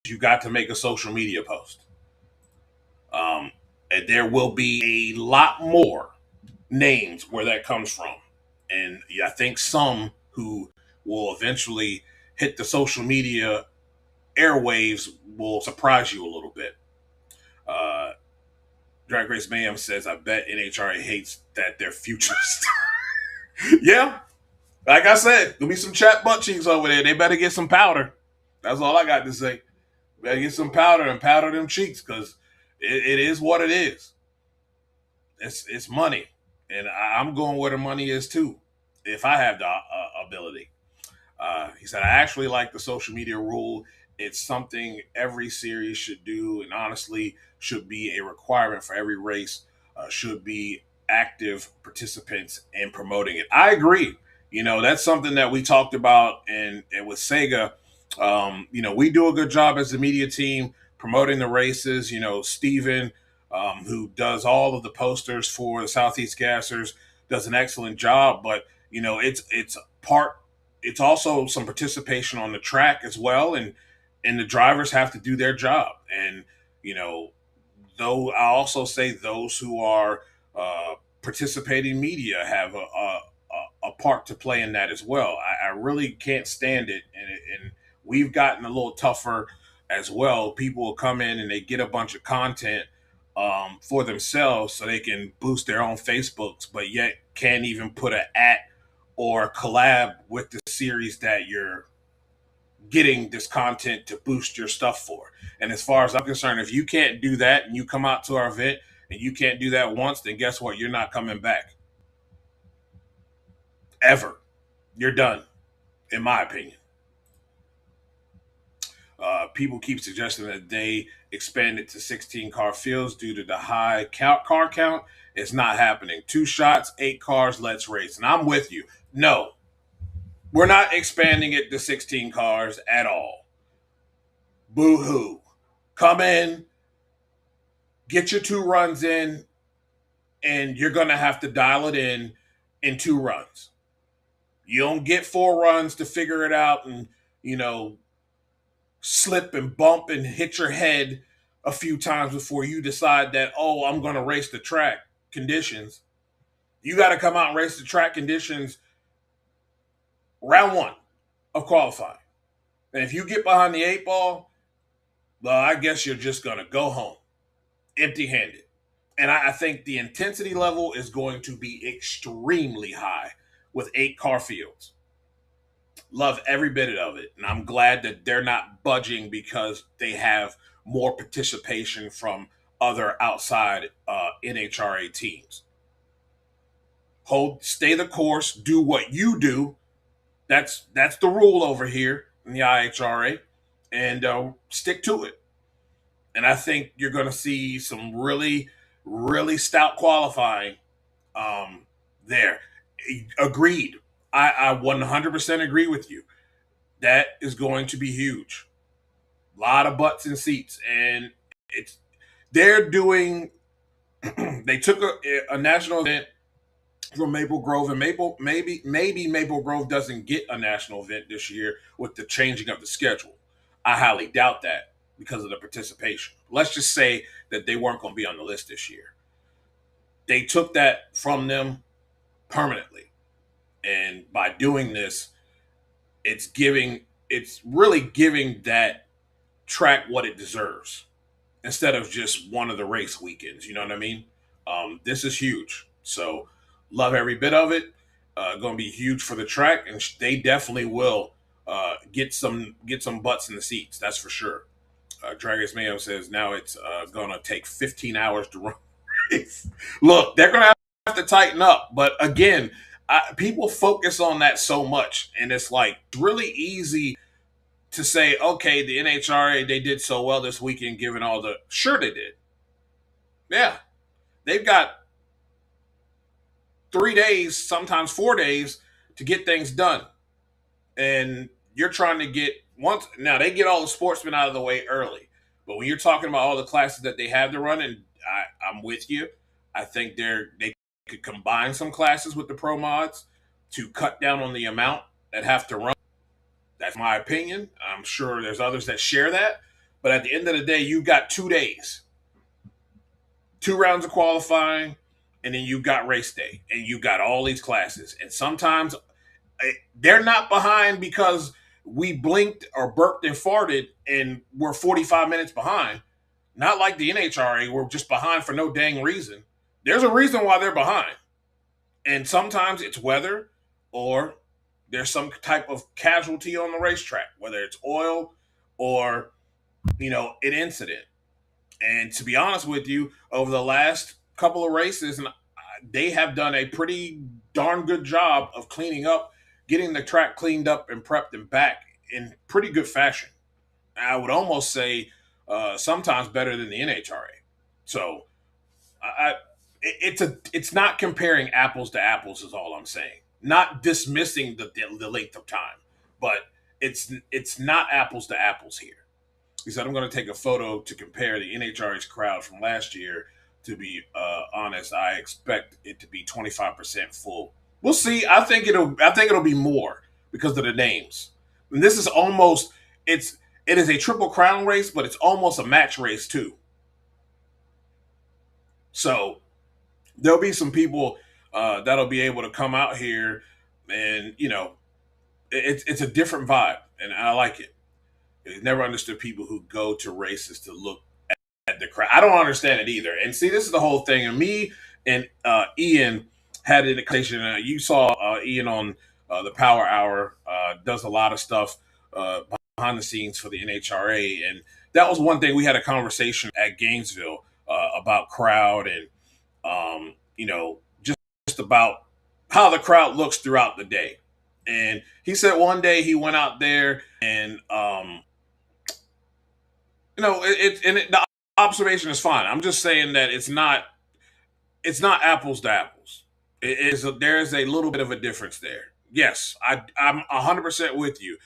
You got to make a social media post. And there will be a lot more names where that comes from. And I think some who will eventually hit the social media airwaves will surprise you a little bit. Drag Race Mayhem says, I bet NHRA hates that their future star. Yeah, like I said, there'll be some chat butt cheeks over there. They better get some powder. That's all I got to say. Better get some powder and powder them cheeks because it is what it is. It's money. And I'm going where the money is too, if I have the ability. He said, I actually like the social media rule. It's something every series should do, and honestly, should be a requirement for every race. Should be active participants in promoting it. I agree. You know, that's something that we talked about, and with Sega. We do a good job as the media team promoting the races. You know, Steven, who does all of the posters for the Southeast Gassers, does an excellent job. But it's also some participation on the track as well, and the drivers have to do their job. And though I also say those who are participating media have a part to play in that as well. I really can't stand it, and we've gotten a little tougher as well. People will come in and they get a bunch of content for themselves so they can boost their own Facebooks, but yet can't even put an @ or collab with the series that you're getting this content to boost your stuff for. And as far as I'm concerned, if you can't do that and you come out to our event and you can't do that once, then guess what? You're not coming back. Ever. You're done, in my opinion. People keep suggesting that they expand it to 16 car fields due to the high car count. It's not happening. 2 shots, 8 cars, let's race. And I'm with you. No, we're not expanding it to 16 cars at all. Boo-hoo. Come in, get your 2 runs in, and you're going to have to dial it in 2 runs. You don't get 4 runs to figure it out and, slip and bump and hit your head a few times before you decide that, I'm going to race the track conditions. You got to come out and race the track conditions round 1 of qualifying. And if you get behind the 8 ball, well, I guess you're just going to go home empty-handed. And I think the intensity level is going to be extremely high with 8 car fields. Love every bit of it. And I'm glad that they're not budging because they have more participation from other outside NHRA teams. Stay the course, do what you do. That's the rule over here in the IHRA, and stick to it. And I think you're going to see some really, really stout qualifying there. Agreed. I 100% agree with you. That is going to be huge. A lot of butts and seats, and they're doing. They took a national event from Maple Grove, and maybe Maple Grove doesn't get a national event this year with the changing of the schedule. I highly doubt that because of the participation. Let's just say that they weren't going to be on the list this year. They took that from them permanently, and by doing this, it's really giving that track what it deserves instead of just one of the race weekends. You know what I mean? This is huge. So love every bit of it. Going to be huge for the track, and they definitely will get some butts in the seats. That's for sure. Drag Race Mayo says now it's going to take 15 hours to run race. Look, they're going to have to tighten up. But again, people focus on that so much, and it's like really easy to say, okay, the NHRA, they did so well this weekend given all the... Sure they did. Yeah. They've got 3 days, sometimes 4 days to get things done. And you're trying to get... Now, they get all the sportsmen out of the way early. But when you're talking about all the classes that they have to run, and I'm with you, I think they could combine some classes with the pro mods to cut down on the amount that have to run. That's my opinion. I'm sure there's others that share that. But at the end of the day, you've got 2 days. 2 rounds of qualifying, and then you've got race day. And you've got all these classes. And sometimes they're not behind because we blinked or burped and farted and we're 45 minutes behind. Not like the NHRA, we're just behind for no dang reason. There's a reason why they're behind. And sometimes it's weather or there's some type of casualty on the racetrack, whether it's oil or, an incident. And to be honest with you, over the last couple of races, they have done a pretty darn good job of cleaning up, getting the track cleaned up and prepped and back in pretty good fashion. I would almost say sometimes better than the NHRA. So it's not comparing apples to apples is all I'm saying. Not dismissing the length of time, but it's not apples to apples here. He said, I'm going to take a photo to compare the NHRA's crowd from last year. To be honest, I expect it to be 25% full. We'll see. I think it'll be more because of the names. And this is almost it is a triple crown race, but it's almost a match race too. So there'll be some people that'll be able to come out here, and it's a different vibe, and I like it. I never understood people who go to races to look at the crowd. I don't understand it either. And see, this is the whole thing. And me and Ian had an occasion. You saw Ian on the Power Hour. Does a lot of stuff behind the scenes for the NHRA, and that was one thing we had a conversation at Gainesville about crowd and just about how the crowd looks throughout the day. And he said one day he went out there and the observation is fine. I'm just saying that it's not apples to apples. There is a little bit of a difference there. Yes, I'm 100% with you.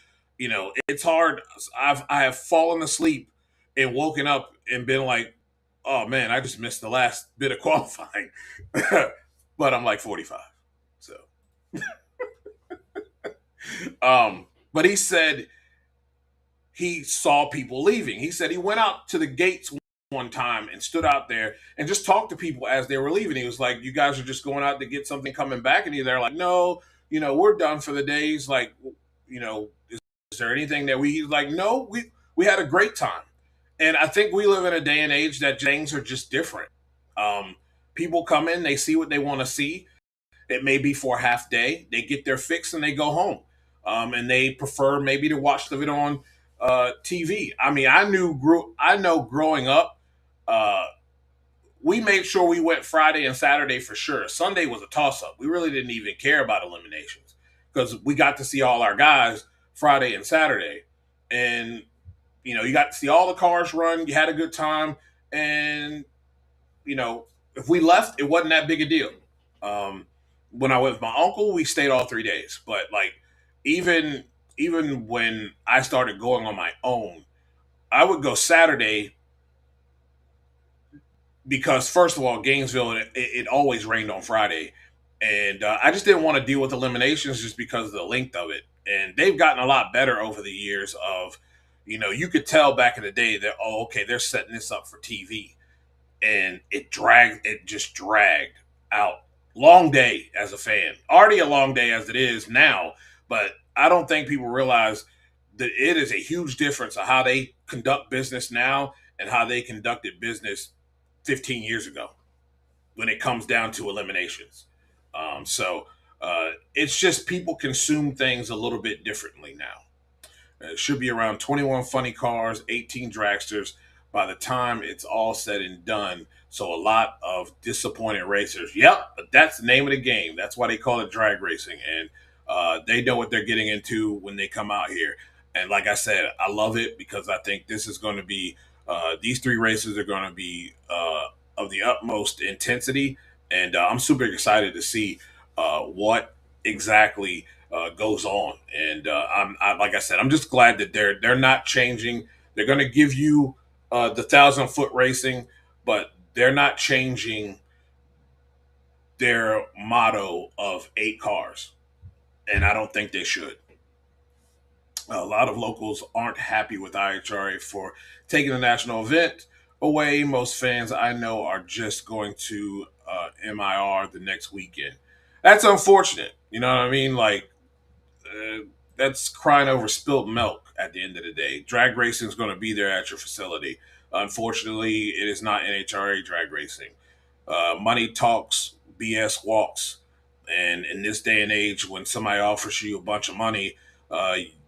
It's hard. I have fallen asleep and woken up and been like, oh man, I just missed the last bit of qualifying. But I'm like 45. So but he said he saw people leaving. He said he went out to the gates one time and stood out there and just talked to people as they were leaving. He was like, you guys are just going out to get something coming back? And they're like, no, we're done for the day. He's like, is there anything that he's like, no, we had a great time. And I think we live in a day and age that things are just different. People come in, they see what they want to see. It may be for a half day. They get their fix and they go home. And they prefer maybe to watch the video on TV. I mean, I know growing up, we made sure we went Friday and Saturday for sure. Sunday was a toss-up. We really didn't even care about eliminations because we got to see all our guys Friday and Saturday. And, you got to see all the cars run. You had a good time. And, if we left, it wasn't that big a deal. When I went with my uncle, we stayed all 3 days. But like, even even when I started going on my own, I would go Saturday because first of all, Gainesville it always rained on Friday, and I just didn't want to deal with eliminations just because of the length of it. And they've gotten a lot better over the years. Of you could tell back in the day that okay, they're setting this up for TV, and it just dragged out. Long day as a fan, already a long day as it is now, but I don't think people realize that it is a huge difference of how they conduct business now and how they conducted business 15 years ago when it comes down to eliminations. It's just people consume things a little bit differently now. It should be around 21 funny cars, 18 dragsters by the time it's all said and done. So a lot of disappointed racers. Yep, but that's the name of the game. That's why they call it drag racing. And they know what they're getting into when they come out here. And like I said, I love it because I think this is going to be, these three races are going to be of the utmost intensity. And I'm super excited to see what exactly goes on. And like I said, I'm just glad that they're not changing. They're going to give you the 1,000-foot racing, but they're not changing their motto of 8 cars. And I don't think they should. A lot of locals aren't happy with IHRA for taking the national event away. Most fans I know are just going to MIR the next weekend. That's unfortunate. You know what I mean? Like, that's crying over spilled milk at the end of the day. Drag racing is going to be there at your facility. Unfortunately, it is not NHRA drag racing. Money talks, BS walks. And in this day and age, when somebody offers you a bunch of money,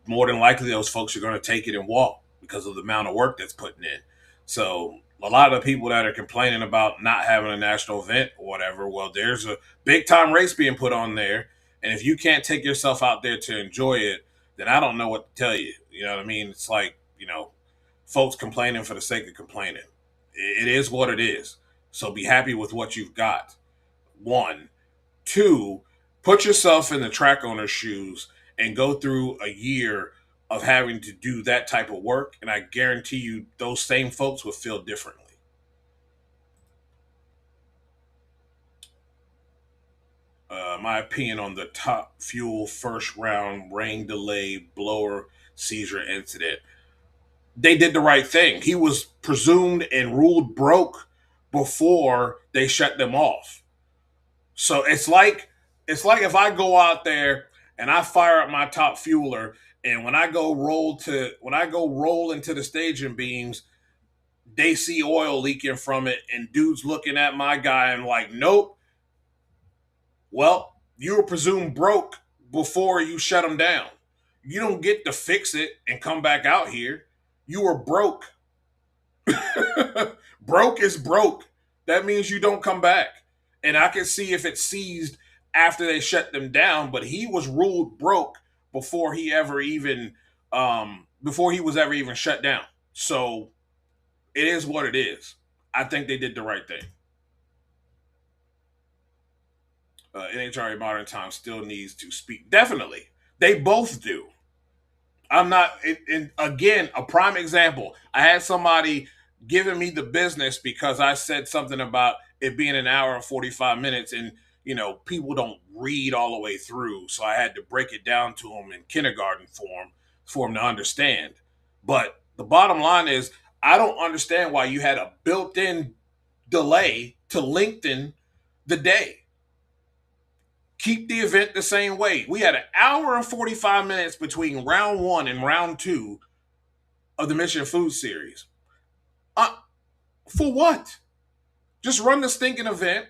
more than likely those folks are going to take it and walk because of the amount of work that's putting in. So a lot of the people that are complaining about not having a national event or whatever, well, there's a big time race being put on there. And if you can't take yourself out there to enjoy it, then I don't know what to tell you. You know what I mean? It's like, folks complaining for the sake of complaining. It is what it is. So be happy with what you've got. 1. 2, put yourself in the track owner's shoes and go through a year of having to do that type of work. And I guarantee you those same folks will feel differently. My opinion on the Top Fuel first round rain delay blower seizure incident. They did the right thing. He was presumed and ruled broke before they shut them off. So it's like if I go out there and I fire up my top fueler, and when I go roll into the staging beams, they see oil leaking from it, and dude's looking at my guy and like, nope. Well, you were presumed broke before you shut them down. You don't get to fix it and come back out here. You were broke. Broke is broke. That means you don't come back. And I can see if it's seized after they shut them down, but he was ruled broke before he was ever even shut down. So it is what it is. I think they did the right thing. NHRA Modern Times still needs to speak. Definitely. They both do. I'm not, and again, a prime example. I had somebody giving me the business because I said something about it being an hour and 45 minutes, and people don't read all the way through, so I had to break it down to them in kindergarten form for them to understand. But the bottom line is, I don't understand why you had a built-in delay to lengthen the day. Keep the event the same way. We had an hour and 45 minutes between round 1 and round 2 of the Mission Food Series. For what? Just run the stinking event.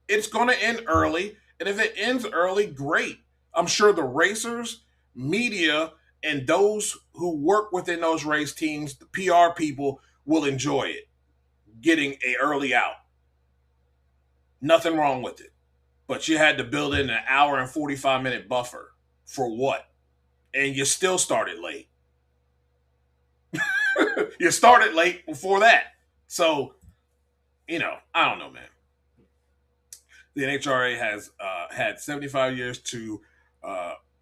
It's going to end early. And if it ends early, great. I'm sure the racers, media, and those who work within those race teams, the PR people, will enjoy it. Getting an early out. Nothing wrong with it. But you had to build in an hour and 45-minute buffer. For what? And you still started late. You started late before that. So, I don't know, man. the NHRA has had 75 years to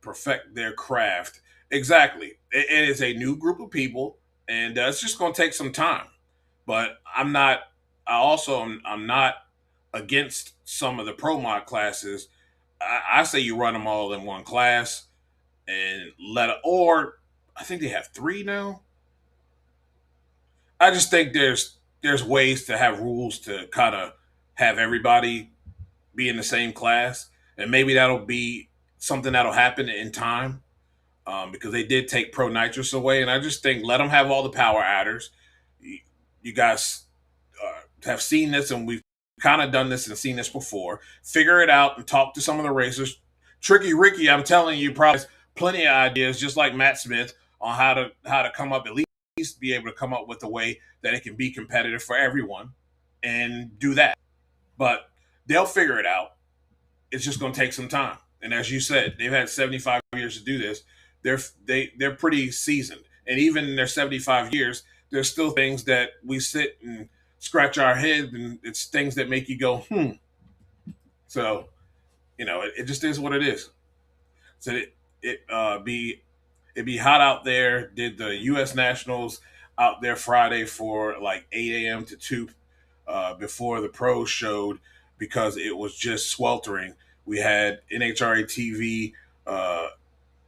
perfect their craft. Exactly. It is a new group of people, and it's just going to take some time. But I'm not. I'm not against some of the pro mod classes. I say you run them all in one class and or I think they have 3 now. I just think there's ways to have rules to kind of have everybody be in the same class, and maybe that'll be something that'll happen in time, because they did take Pro Nitrous away, and I just think let them have all the power adders. You guys have seen this, and we've kind of done this and seen this before. Figure it out and talk to some of the racers. Tricky Ricky, I'm telling you, probably has plenty of ideas, just like Matt Smith, on how to come up, at least be able to come up with a way that it can be competitive for everyone, and do that. But they'll figure it out. It's just going to take some time. And as you said, they've had 75 years to do this. They're pretty seasoned, and even in their 75 years, there's still things that we sit and scratch our head, and it's things that make you go, hmm. So, it just is what it is. So it'd be hot out there. Did the U.S. Nationals out there Friday for like 8 a.m. to 2 before the pros showed, because it was just sweltering. We had NHRA TV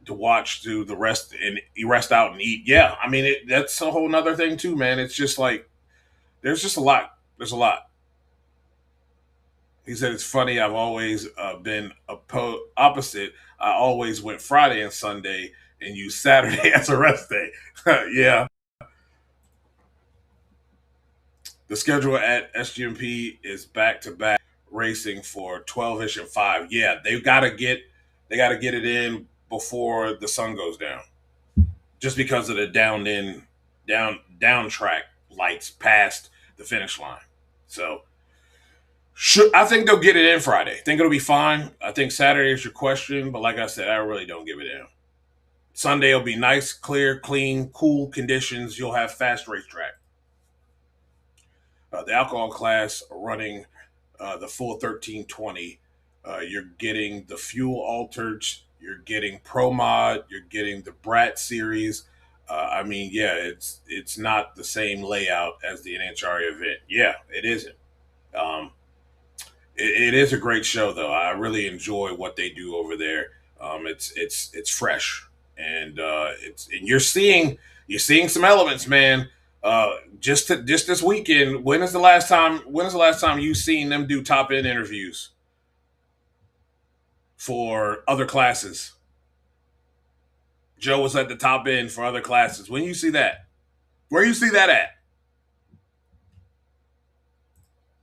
to watch through the rest, and you rest out and eat. Yeah, I mean, that's a whole nother thing too, man. It's just like, there's just a lot. There's a lot. He said, it's funny, I've always been opposite. I always went Friday and Sunday and used Saturday as a rest day. Yeah. The schedule at SGMP is back-to-back racing for 12-ish and 5. Yeah, they got to get it in before the sun goes down, just because of the down track lights past the finish line. So I think they'll get it in Friday. I think it'll be fine. I think Saturday is your question, but like I said, I really don't give it in. Sunday will be nice, clear, clean, cool conditions. You'll have fast racetrack. The alcohol class running the full 1320. You're getting the fuel alters. You're getting Pro Mod. You're getting the Brat series. I mean, yeah, it's not the same layout as the NHRA event. Yeah, it isn't. It is a great show, though. I really enjoy what they do over there. It's fresh, and you're seeing some elements, man. Just this weekend. When is the last time you seen them do top end interviews for other classes? Joe was at the top end for other classes. When you see that, where you see that at?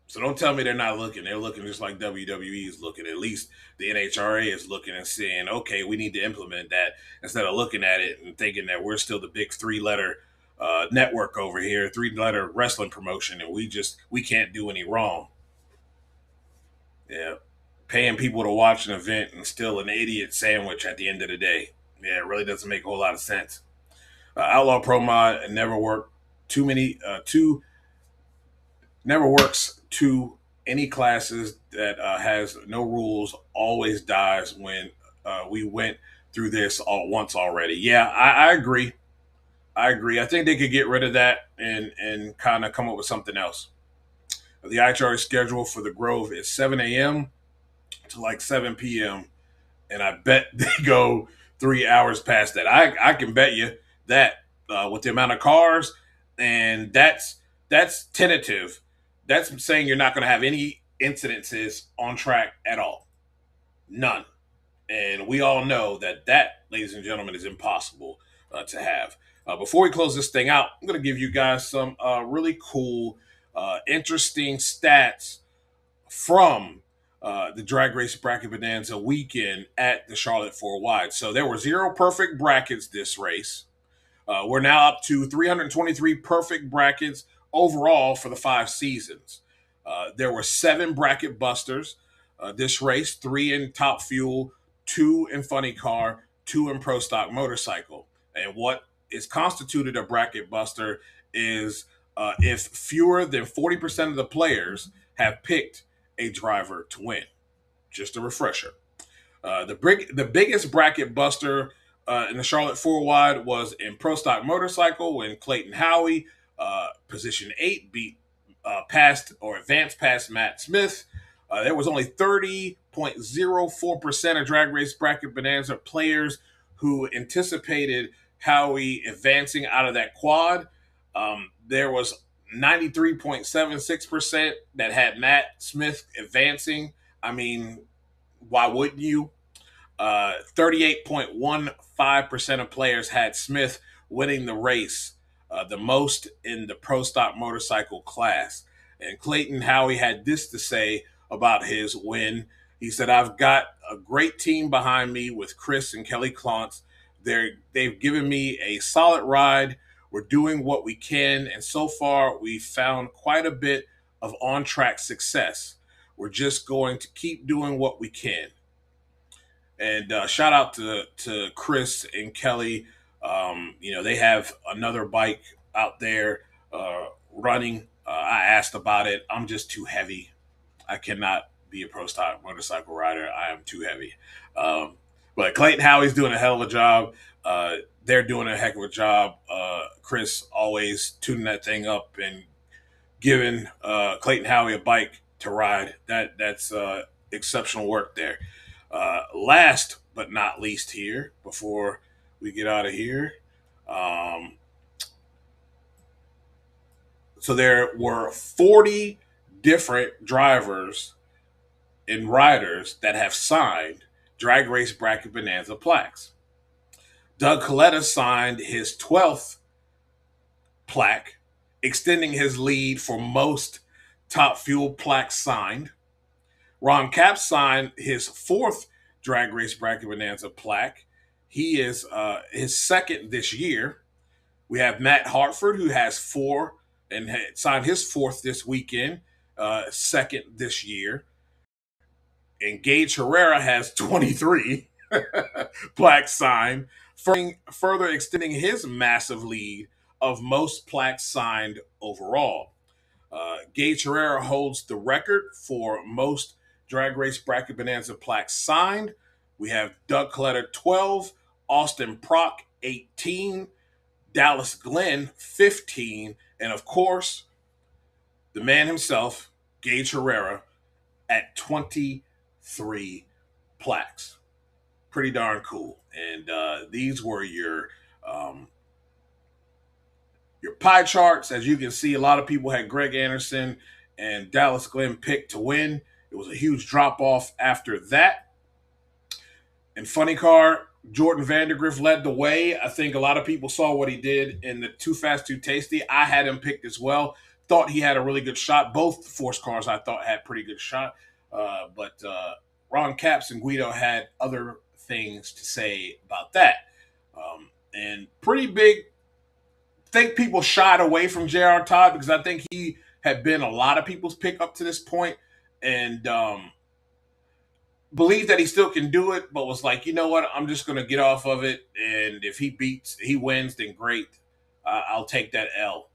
So don't tell me they're not looking. They're looking just like WWE is looking. At least the NHRA is looking and saying, okay, we need to implement that, instead of looking at it and thinking that we're still the big 3-letter network over here, 3-letter wrestling promotion, and we can't do any wrong. Yeah. Paying people to watch an event and still an idiot sandwich at the end of the day. Yeah, it really doesn't make a whole lot of sense. Outlaw Pro Mod never worked never works to any classes that has no rules, always dies when we went through this all once already. Yeah, I agree. I think they could get rid of that and kind of come up with something else. The IHRA schedule for the Grove is 7 a.m. to like 7 p.m. And I bet they go 3 hours past that. I can bet you that with the amount of cars, and that's tentative. That's saying you're not going to have any incidences on track at all. None. And we all know that, ladies and gentlemen, is impossible to have. Before we close this thing out, I'm going to give you guys some really cool, interesting stats from the Drag Race Bracket Bonanza weekend at the Charlotte 4 Wide. So there were 0 perfect brackets this race. We're now up to 323 perfect brackets overall for the 5 seasons. There were 7 bracket busters this race, 3 in Top Fuel, 2 in Funny Car, 2 in Pro Stock Motorcycle. And what is constituted a bracket buster is if fewer than 40% of the players have picked a driver to win. just a refresher. The biggest bracket buster in the Charlotte 4-wide was in Pro Stock Motorcycle when Clayton Howie, position 8, beat advanced past Matt Smith. There was only 30.04% of Drag Race Bracket Bonanza players who anticipated Howie advancing out of that quad. There was 93.76% that had Matt Smith advancing. I mean, why wouldn't you? 38.15% of players had Smith winning the race, the most in the Pro Stock Motorcycle class. And Clayton Howie had this to say about his win. He said, "I've got a great team behind me with Chris and Kelly Klontz. They've given me a solid ride. We're doing what we can, and so far we've found quite a bit of on-track success. We're just going to keep doing what we can." And shout out to Chris and Kelly. They have another bike out there running. I asked about it. I'm just too heavy. I cannot be a Pro Stock motorcycle rider. I am too heavy. But Clayton Howie's doing a hell of a job. They're doing a heck of a job. Chris always tuning that thing up and giving Clayton Howie a bike to ride. That's exceptional work there. Last but not least here, before we get out of here, so there were 40 different drivers and riders that have signed Drag Race Bracket Bonanza plaques. Doug Coletta signed his 12th plaque, extending his lead for most Top Fuel plaques signed. Ron Capps signed his 4th Drag Race Bracket Bonanza plaque. He is his 2nd this year. We have Matt Hartford, who has 4 and signed his 4th this weekend, 2nd this year. And Gage Herrera has 23 plaques signed, further extending his massive lead of most plaques signed overall. Gage Herrera holds the record for most Drag Race Bracket Bonanza plaques signed. We have Doug Coletta 12, Austin Prock 18, Dallas Glenn 15, and of course, the man himself, Gage Herrera, at 23 plaques. Pretty darn cool. And these were your pie charts. As you can see, a lot of people had Greg Anderson and Dallas Glenn picked to win. It was a huge drop-off after that. In Funny Car, Jordan Vandergriff led the way. I think a lot of people saw what he did in the Too Fast, Too Tasty. I had him picked as well. Thought he had a really good shot. Both Force cars I thought had pretty good shot. But Ron Capps and Guido had other things to say about that. And pretty big, I think people shied away from J.R. Todd because I think he had been a lot of people's pick up to this point and believed that he still can do it, but was like, you know what, I'm just going to get off of it. And if he wins, then great. I'll take that L.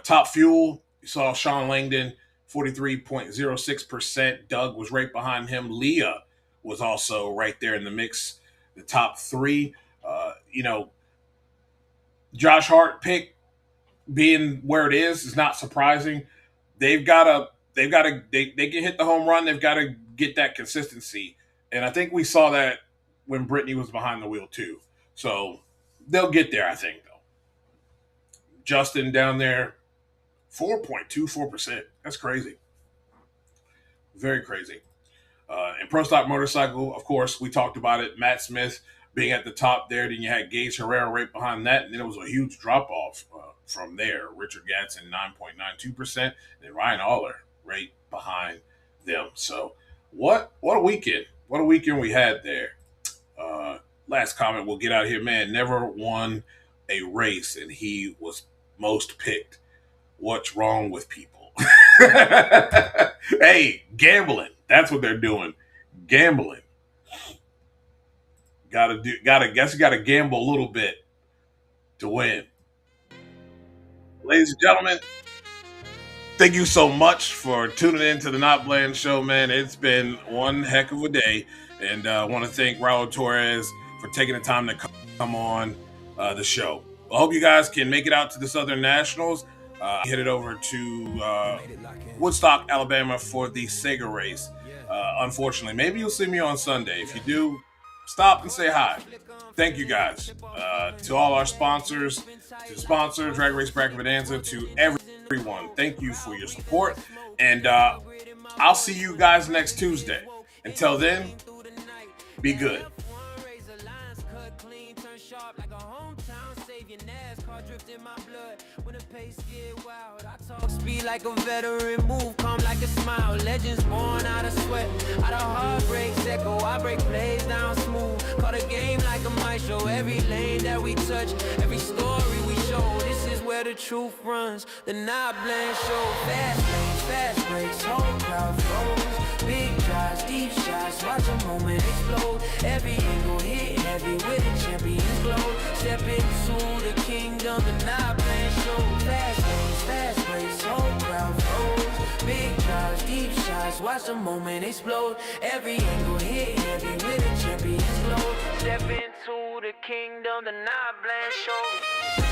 Top Fuel, you saw Sean Langdon, 43.06%. Doug was right behind him. Leah was also right there in the mix. The top 3, Josh Hart pick being where it is not surprising. They can hit the home run. They've got to get that consistency. And I think we saw that when Brittany was behind the wheel too. So they'll get there, I think, though. Justin down there, 4.24%. That's crazy. Very crazy. And Pro Stock Motorcycle, of course, we talked about it. Matt Smith being at the top there. Then you had Gage Herrera right behind that. And then it was a huge drop-off from there. Richard Gatson, 9.92%. And Ryan Aller right behind them. So what a weekend. What a weekend we had there. Last comment, we'll get out of here. Man, never won a race, and he was most picked. What's wrong with people? Hey, gambling. That's what they're doing. Gambling. Guess you gotta gamble a little bit to win. Ladies and gentlemen, Thank you so much for tuning in to the Not Bland Show, man. It's been one heck of a day. And I want to thank Raul Torres for taking the time to come on the show. I hope you guys can make it out to the Southern Nationals. Headed over to Woodstock, Alabama for the Sega race. Unfortunately, maybe you'll see me on Sunday. If you do, stop and say hi. Thank you guys. To all our sponsors, to the sponsor, Drag Race Bracket Bonanza, to everyone. Thank you for your support. And I'll see you guys next Tuesday. Until then, be good. Speed like a veteran, move calm like a smile. Legends born out of sweat, out of heartbreaks echo. I break plays down smooth. Call the game like a maestro. Every lane that we touch, every story we show. This is where the truth runs. The Not Bland Show. Fast lanes, fast breaks, whole crowd froze. Big drives, deep shots, watch a moment explode. Every angle hit heavy with the champion's glow. Step into the kingdom, the Not Bland Show. Fast lanes, fast breaks, whole crowd froze. Big drives, deep shots, watch the moment explode. Every angle hit heavy with the champion's glow. Step into the kingdom, the Not Bland Show.